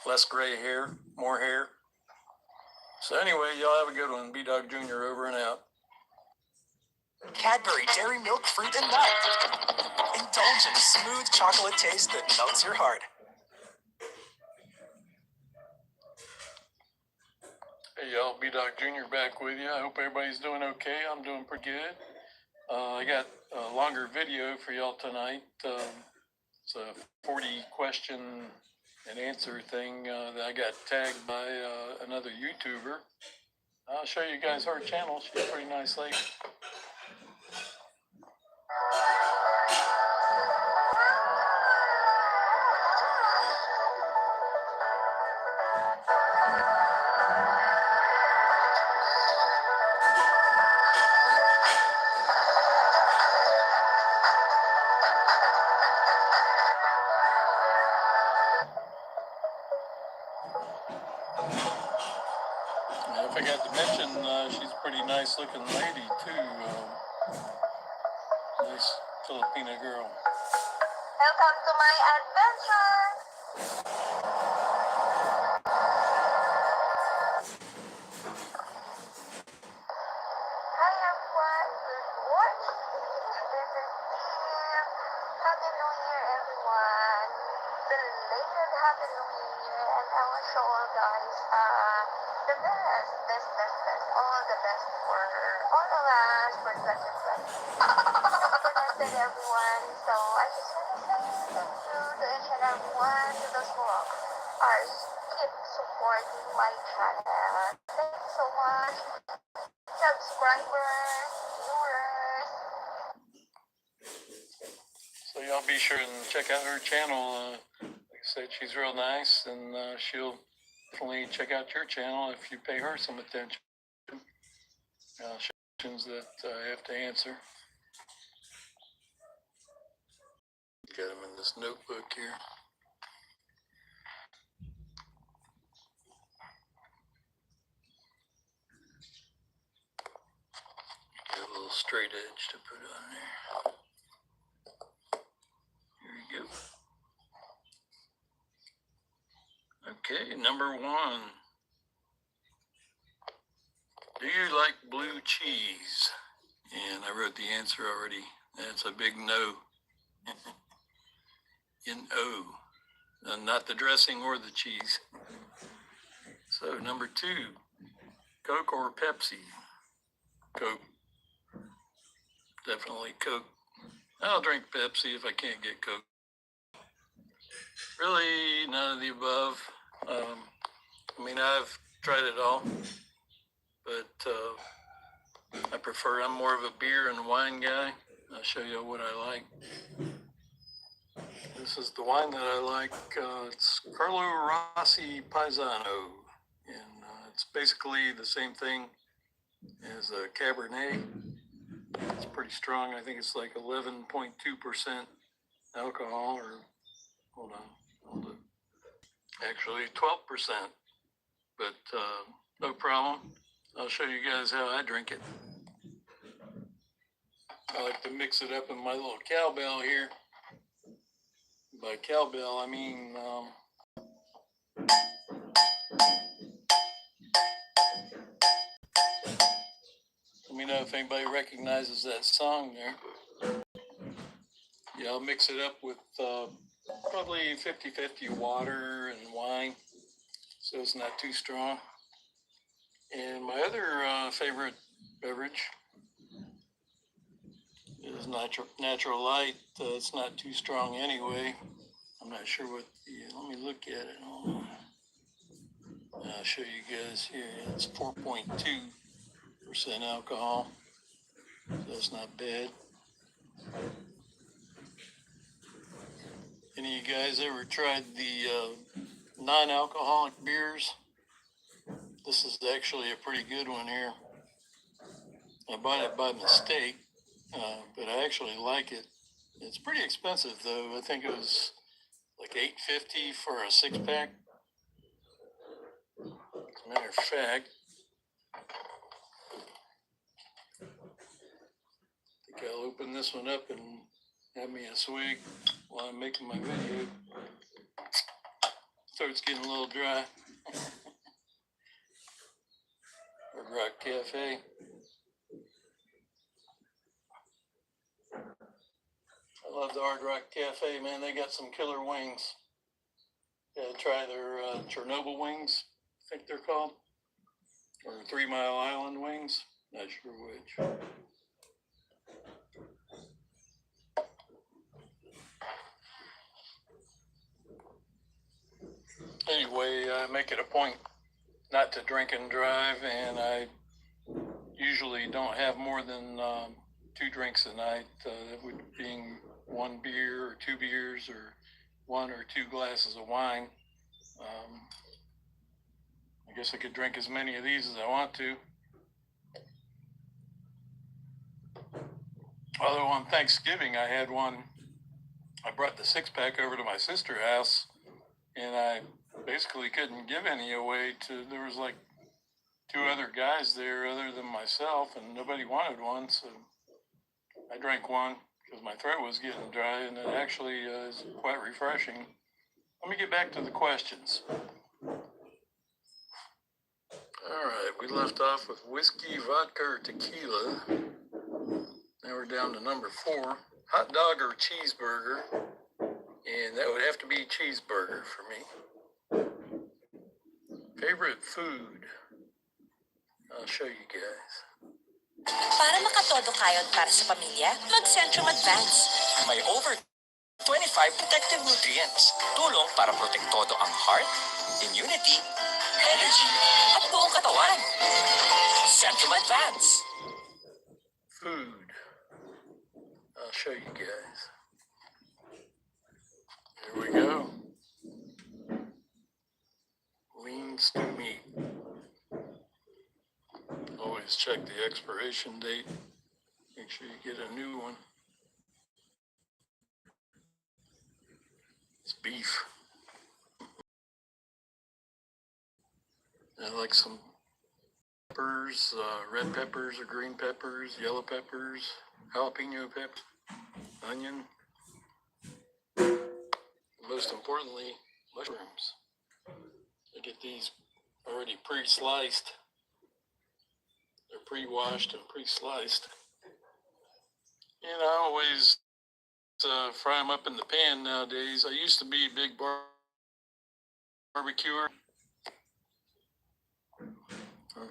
Less gray hair, more hair. So anyway, y'all have a good one. B-Dog Jr. over and out. Cadbury Dairy Milk Fruit and Nut. Indulge in a smooth chocolate taste that melts your heart. Hey y'all, B-Dog Jr. back with you. I hope everybody's doing okay. I'm doing pretty good. I got a longer video for y'all tonight. It's a 40 question and answer thing that I got tagged by another YouTuber. I'll show you guys her channel. She's a pretty nice lady. forgot to mention, she's a pretty nice looking lady too. Nice Filipina girl. Welcome to my adventure! Hi everyone, good morning! This is Tim. Happy New Year everyone! Belated Happy New Year, and I will show you guys the best, all the best for all of us for 2020. Connected everyone, so I just want to say thank you to each and everyone, to those who are keep supporting my channel. Thank you so much, subscribers, viewers. So y'all be sure and check out her channel. Like I said, she's real nice, and she'll definitely check out your channel if you pay her some attention. Questions that I have to answer. Got them in this notebook here. Got a little straight edge to put on there. Here you go. Okay, number 1. Do you like blue cheese? And I wrote the answer already. That's a big no. N-O. Not the dressing or the cheese. So number 2, Coke or Pepsi? Coke. Definitely Coke. I'll drink Pepsi if I can't get Coke. Really, none of the above. I mean, I've tried it all, but I'm more of a beer and wine guy. I'll show you what I like. This is the wine that I like. It's Carlo Rossi Paisano, and it's basically the same thing as a Cabernet. It's pretty strong. I think it's like 11.2% alcohol, or hold on. Actually 12%, but no problem. I'll show you guys how I drink it. I like to mix it up in my little cowbell here. By cowbell, I mean let me know if anybody recognizes that song there. Yeah, I'll mix it up with probably 50-50 water and wine, so it's not too strong. And my other favorite beverage is natural light. It's not too strong anyway. I'm not sure what let me look at it. Hold on. I'll show you guys here. It's 4.2% alcohol, so that's not bad. Any of you guys ever tried the non-alcoholic beers? This is actually a pretty good one here. I bought it by mistake, but I actually like it. It's pretty expensive though. I think it was like $8.50 for a 6-pack. As a matter of fact, I think I'll open this one up and have me a swig while I'm making my video. Starts getting a little dry. Hard Rock Cafe. I love the Hard Rock Cafe, man. They got some killer wings. Gotta try their Chernobyl wings, I think they're called, or 3 Mile Island wings. Not sure which. Anyway, I make it a point not to drink and drive, and I usually don't have more than 2 drinks a night. That would being 1 beer or 2 beers or 1 or 2 glasses of wine. I guess I could drink as many of these as I want to. Although on Thanksgiving I had one, I brought the 6-pack over to my sister's house, and I basically couldn't give any away there was like two other guys there other than myself, and nobody wanted one, so I drank one because my throat was getting dry, and it actually is quite refreshing. Let me get back to the questions. All right, we left off with whiskey, vodka, or tequila. Now we're down to number 4, hot dog or cheeseburger, and that would have to be cheeseburger for me. Favorite food? I'll show you guys. Para makatodo kayo at para sa pamilya, mag-Centrum Advance. May over 25 protective nutrients. Tulong para protektodo ang heart, immunity, energy, at buong katawan. Centrum Advance. Food. I'll show you guys. Here we go. Lean stew meat. Always check the expiration date. Make sure you get a new one. It's beef. I like some peppers, red peppers or green peppers, yellow peppers, jalapeno peppers, onion. Most importantly, mushrooms. I get these already pre-sliced. They're pre-washed and pre-sliced. And I always fry them up in the pan nowadays. I used to be a big barbecuer.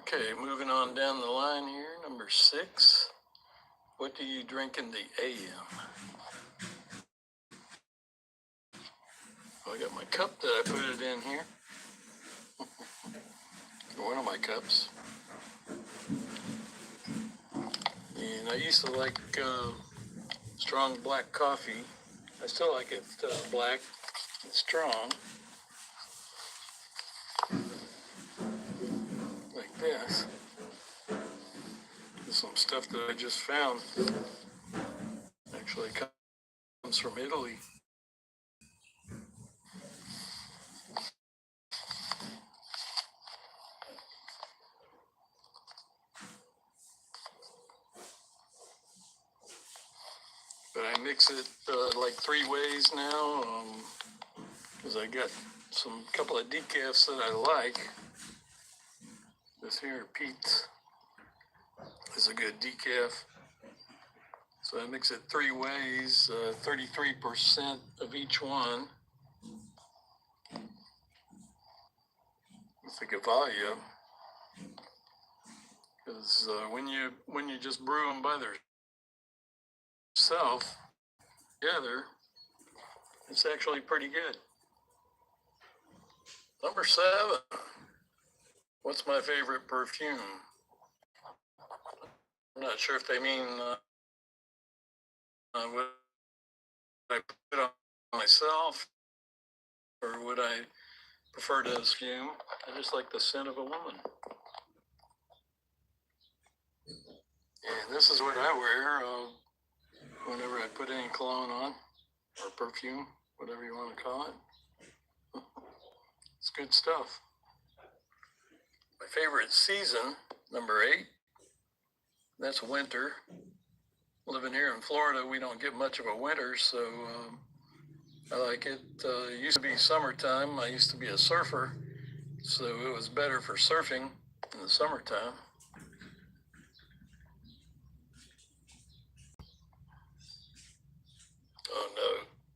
Okay, moving on down the line here. Number 6. What do you drink in the AM? Well, I got my cup that I put it in here. One of my cups. And I used to like strong black coffee. I still like it black and strong. Like this. There's some stuff that I just found. Actually comes from Italy. But I mix it like 3 ways now, because I got some couple of decafs that I like. This here, Pete's, is a good decaf. So I mix it 3 ways, 33% of each one. With the Gavalia, because when you just brew them by themselves together, it's actually pretty good. Number 7. What's my favorite perfume? I'm not sure if they mean what I put on myself or would I prefer to assume. I just like the scent of a woman. And this is what I wear whenever I put any cologne on, or perfume, whatever you want to call it. It's good stuff. My favorite season, number 8, that's winter. Living here in Florida, we don't get much of a winter, so I like it. It used to be summertime. I used to be a surfer, so it was better for surfing in the summertime. Oh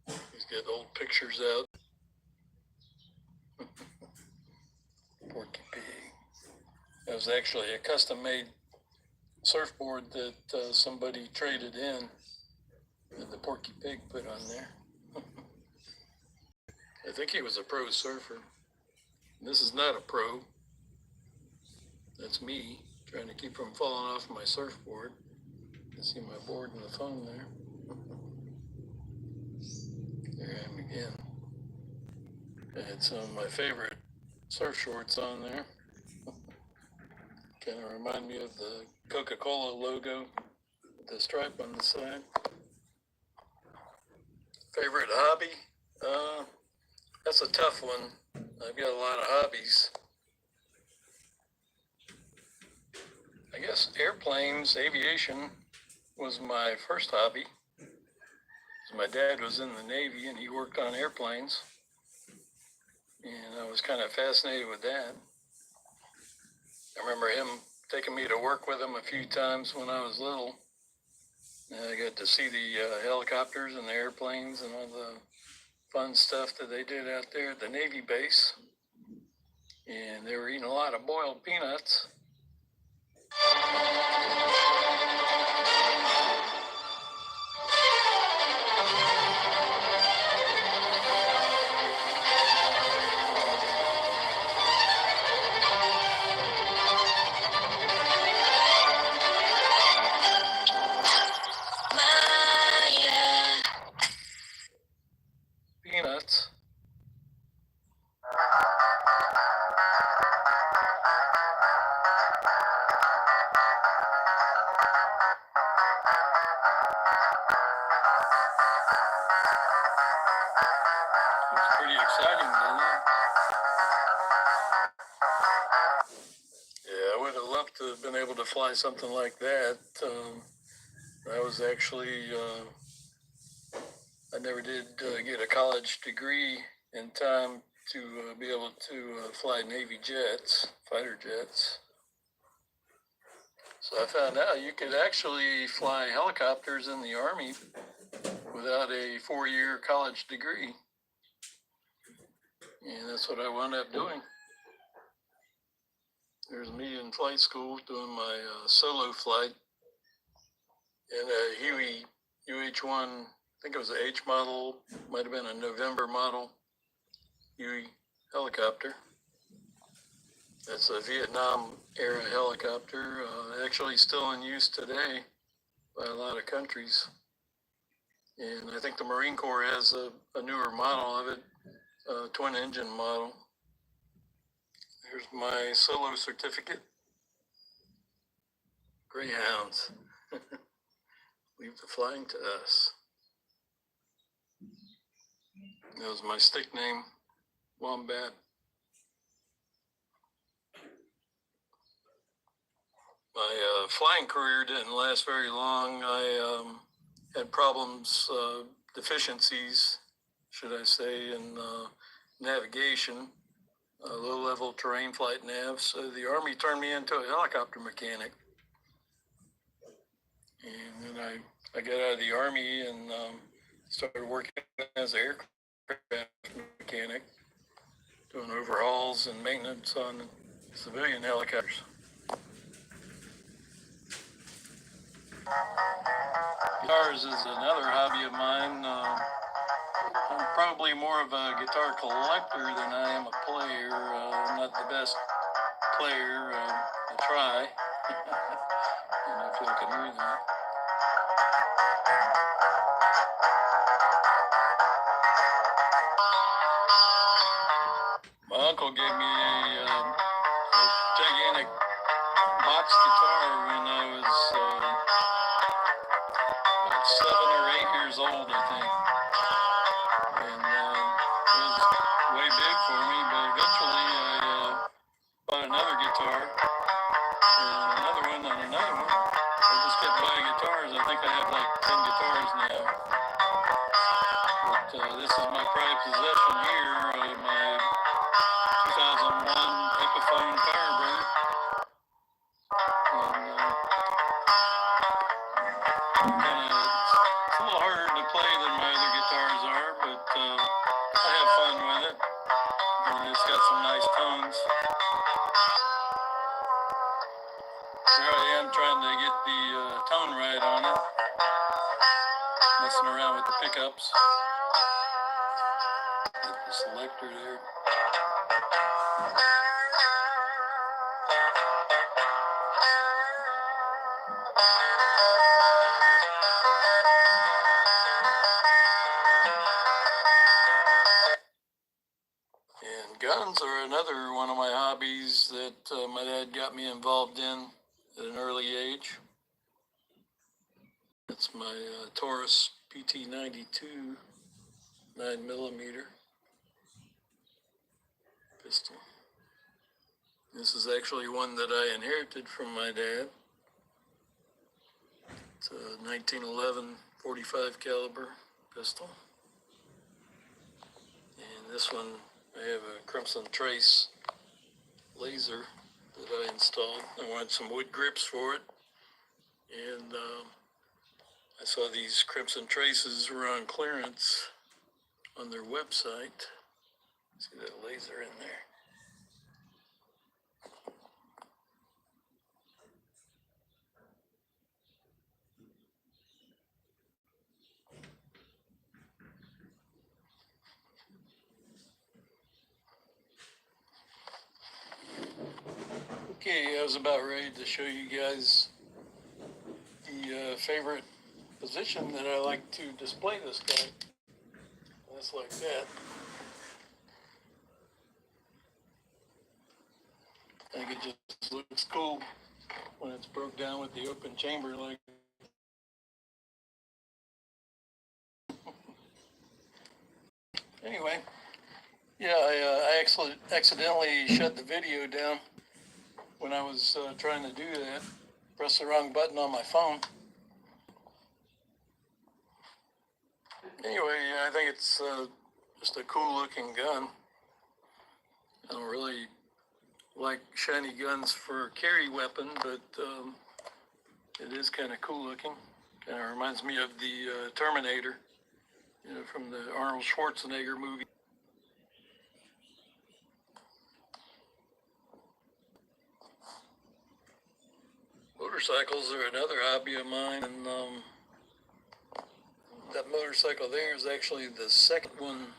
no, he's got old pictures out. Porky Pig. It was actually a custom-made surfboard that somebody traded in that the Porky Pig put on there. I think he was a pro surfer. This is not a pro. That's me trying to keep from falling off my surfboard. You can see my board and the phone there. There I am again. I had some of my favorite surf shorts on there. Kind of remind me of the Coca-Cola logo with the stripe on the side. Favorite hobby? That's a tough one. I've got a lot of hobbies. guess airplanes, aviation was my first hobby. My dad was in the Navy and he worked on airplanes. And I was kind of fascinated with that. I remember him taking me to work with him a few times when I was little. And I got to see the helicopters and the airplanes and all the fun stuff that they did out there at the Navy base. And they were eating a lot of boiled peanuts. Peanuts. It's pretty exciting, isn't it? Yeah, I would have loved to have been able to fly something like that. I was actually, I never did get a college degree in time to be able to fly Navy jets, fighter jets. So I found out you could actually fly helicopters in the Army without a 4-year college degree. And that's what I wound up doing. There's me in flight school doing my solo flight in a Huey UH-1, I think it was an H model, might have been a November model Huey helicopter. That's a Vietnam era helicopter, actually still in use today by a lot of countries. And I think the Marine Corps has a newer model of it, a twin engine model. Here's my solo certificate. Greyhounds. Leave the flying to us. That was my stick name, Wombat. My flying career didn't last very long. I had problems, deficiencies, should I say, in navigation, low-level terrain flight nav. So the Army turned me into a helicopter mechanic. And then I got out of the Army and started working as an aircraft mechanic, doing overhauls and maintenance on civilian helicopters. Guitars is another hobby of mine. I'm probably more of a guitar collector than I am a player. I'm not the best player. I try. I don't know if you can hear that. My uncle gave me a gigantic box guitar when I was about 7 or 8 years old, I think. And it was way big for me, but eventually I bought another guitar, and another one, and another one. I just kept buying guitars. I think I have like 10 guitars now. But this is my prized possession here, my 2001 Epiphone Firebird. And it's a little harder to play than my other guitars are, but I have fun with it. And it's got some nice tones. Here I am trying to get the tone right on it. Messing around with the pickups. Get the selector there. And guns are another one of my hobbies that my dad got me involved in at an early age. That's my Taurus PT-92 9mm pistol. This is actually one that I inherited from my dad. It's a 1911 .45 caliber pistol. And this one, I have a Crimson Trace laser that I installed. I wanted some wood grips for it. And I saw these Crimson Traces were on clearance on their website. See that laser in there? Okay, I was about ready to show you guys the favorite position that I like to display this gun. That's like that. I think it just looks cool when it's broke down with the open chamber like. Anyway, yeah, I actually accidentally shut the video down when I was trying to do that. Pressed the wrong button on my phone. Anyway, I think it's just a cool looking gun. I don't really like shiny guns for a carry weapon, but it is kind of cool looking. Kind of reminds me of the Terminator, you know, from the Arnold Schwarzenegger movie. Motorcycles are another hobby of mine, and that motorcycle there is actually the second one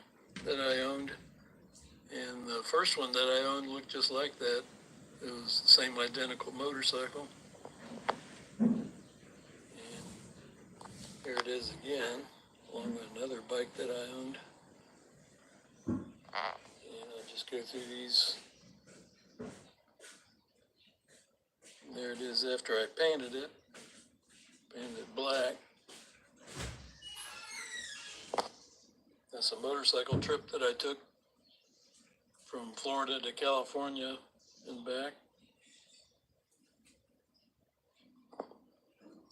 that I owned. And the first one that I owned looked just like that. It was the same identical motorcycle. And here it is again, along with another bike that I owned. And I'll just go through these. And there it is after I painted it black. That's a motorcycle trip that I took from Florida to California and back.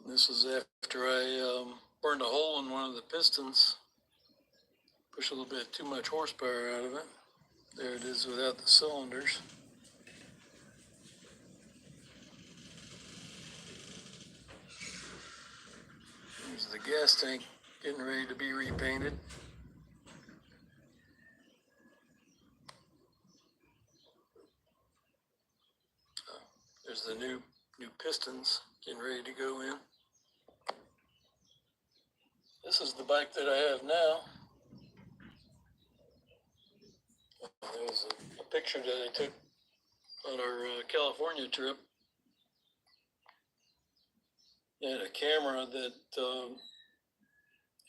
This is after I burned a hole in one of the pistons. Pushed a little bit too much horsepower out of it. There it is without the cylinders. There's the gas tank getting ready to be repainted. There's the new pistons getting ready to go in. This is the bike that I have now. There was a picture that I took on our California trip. They had a camera that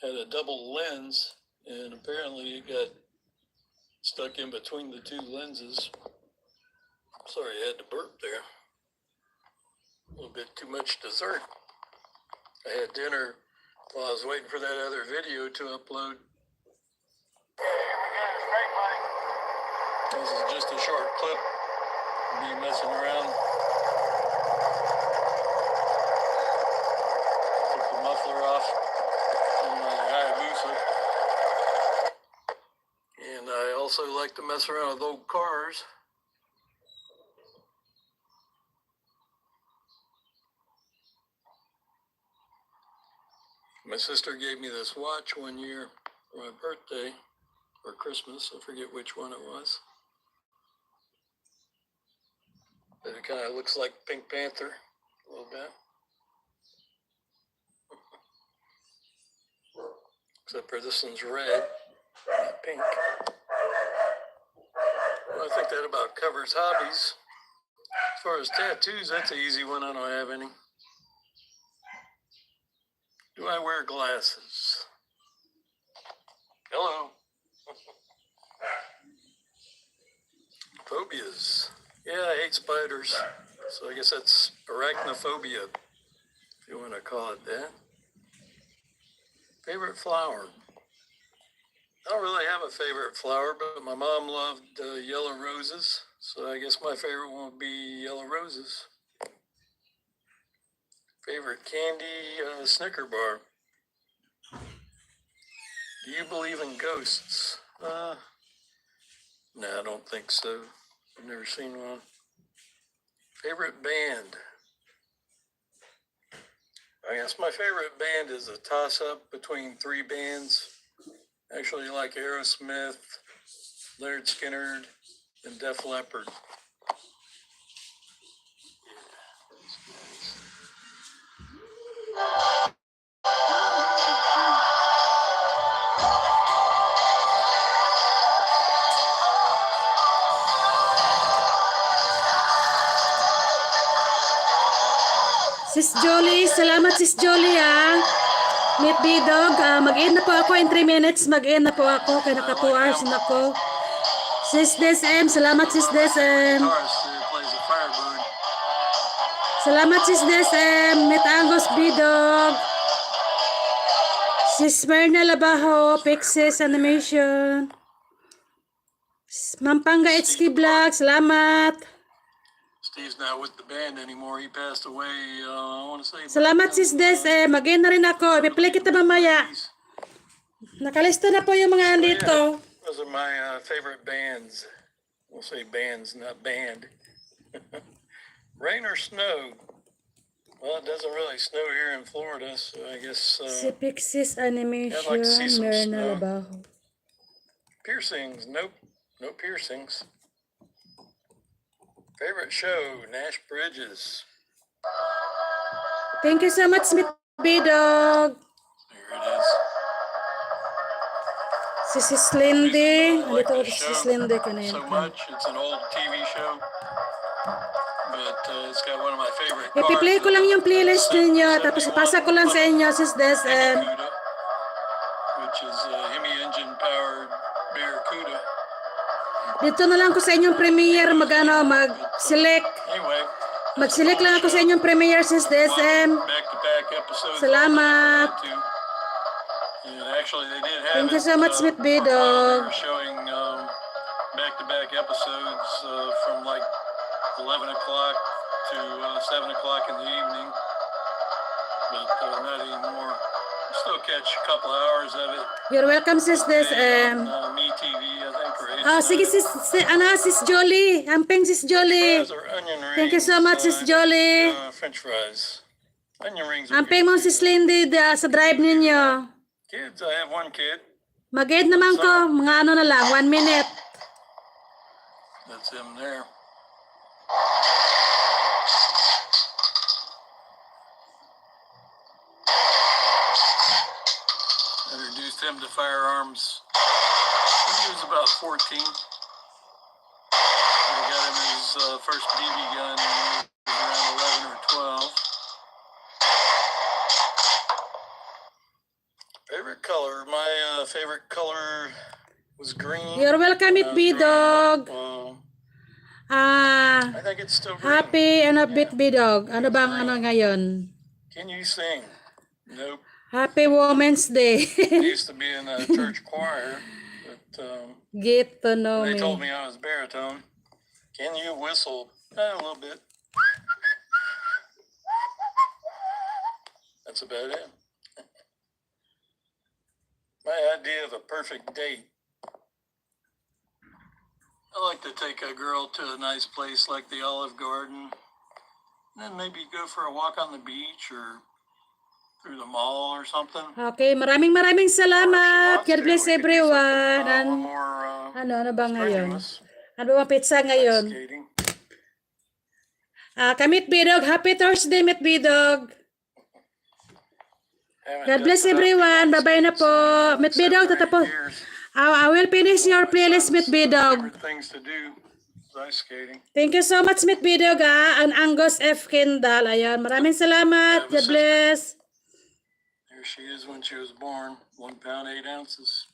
had a double lens, and apparently it got stuck in between the two lenses. Sorry, I had to burp there. A little bit too much dessert. I had dinner while I was waiting for that other video to upload. This is just a short clip of me messing around. Took the muffler off on my Hayabusa. And I also like to mess around with old cars. My sister gave me this watch one year for my birthday or Christmas. I forget which one it was. But it kind of looks like Pink Panther a little bit. Except for this one's red, not pink. Well, I think that about covers hobbies. As far as tattoos, that's an easy one. I don't have any. Do I wear glasses? Hello. Phobias. Yeah, I hate spiders. So I guess that's arachnophobia, if you want to call it that. Favorite flower? I don't really have a favorite flower, but my mom loved yellow roses. So I guess my favorite one would be yellow roses. Favorite candy, Snicker bar. Do you believe in ghosts? No, I don't think so. I've never seen one. Favorite band? I guess my favorite band is a toss-up between three bands. Actually, like Aerosmith, Leonard Skinner, and Def Leppard. Sis Jolie, salamat Sis Jolie ah. Meet Bidog, mag-end na po ako in 3 minutes. Mag-end na po ako, kaya naka 2 hours na ako. Sis Desem, salamat Sis Desem. Guitarist who plays a Firebird. Salamat Sis Desem. Meet Angus Bidog. Sis Myrna Labajo, Pixis Animation. Mampanga HK Vlog, salamat. Steve's not with the band anymore. He passed away, I want to say. Salamat Sis Des, mag-end na rin ako. Ipi-play kita mamaya. Nakalista na po yung mga andito. Those are my favorite bands. We'll say bands, not band. Rain or snow? Well, it doesn't really snow here in Florida, so I guess Si Pixis Animation, I'd like to see some Myrna snow. Labajo. piercings. Nope, no piercings. Favorite show, Nash Bridges. Thank you so much, Smith Bidog. There it is. Si Sis Lindy. I like Andito this si show Sis Lindy so kanina. much. It's an old TV show, but it's got one of my favorite cars. Ipi-play ko lang yung playlist ninyo, tapos ipasa ko lang sa inyo, Sis Des. Barracuda, which is a Hemi engine powered Barracuda. Dito na lang ko sa inyong premiere mag-select. Anyway, Mag-select lang ako sa inyong premiere, Sis DSM. back-to-back episodes. Salamat. And actually, they did have Thank you it, so much, Smith they Bidog. were showing back-to-back episodes from like 11 o'clock to 7 o'clock in the evening. But not anymore. Still catch a couple hours of it. You're welcome, Sis DSM. On Me TV, I think. Sige, Sis Jolie. Amping, Sis Jolie. Fries or onion rings, Thank you so much, Sis Jolie. French fries. Onion rings. are Amping mo, Sis Lindy, sa drive ninyo. Kids, I have one kid. Mag-end naman ko, mga ano na lang, 1 minute. That's him there. Introduced him to firearms when he was about 14. I got him his first BB gun when he was around 11 or 12. Favorite color? My favorite color was green. You're welcome, it Bidog. I think it's still green. Happy and upbeat Bidog. Ano bang ano ngayon? Can you sing? Nope. Happy Women's Day. I used to be in a church choir, but Get to know they me. told me I was baritone. Can you whistle? A little bit. That's about it. My idea of a perfect date. I like to take a girl to a nice place like the Olive Garden, and then maybe go for a walk on the beach or through the mall or something. Okay, maraming salamat. God bless everyone. More Ano ba ngayon? strenuous. Ano ba pizza ngayon? Skating. Kamit Bidog. Happy Thursday, Mit Bidog. Haven't God bless dusted up everyone. the Bye-bye na po. Mit Bidog, tatapos. years. I will finish your playlist, Mit Bidog. Favorite things to do is ice skating. Thank you so much, Mit Bidog, Ang Angus F. Kendall. Ayan, maraming salamat. God bless. There she is when she was born, 1 pound, 8 ounces.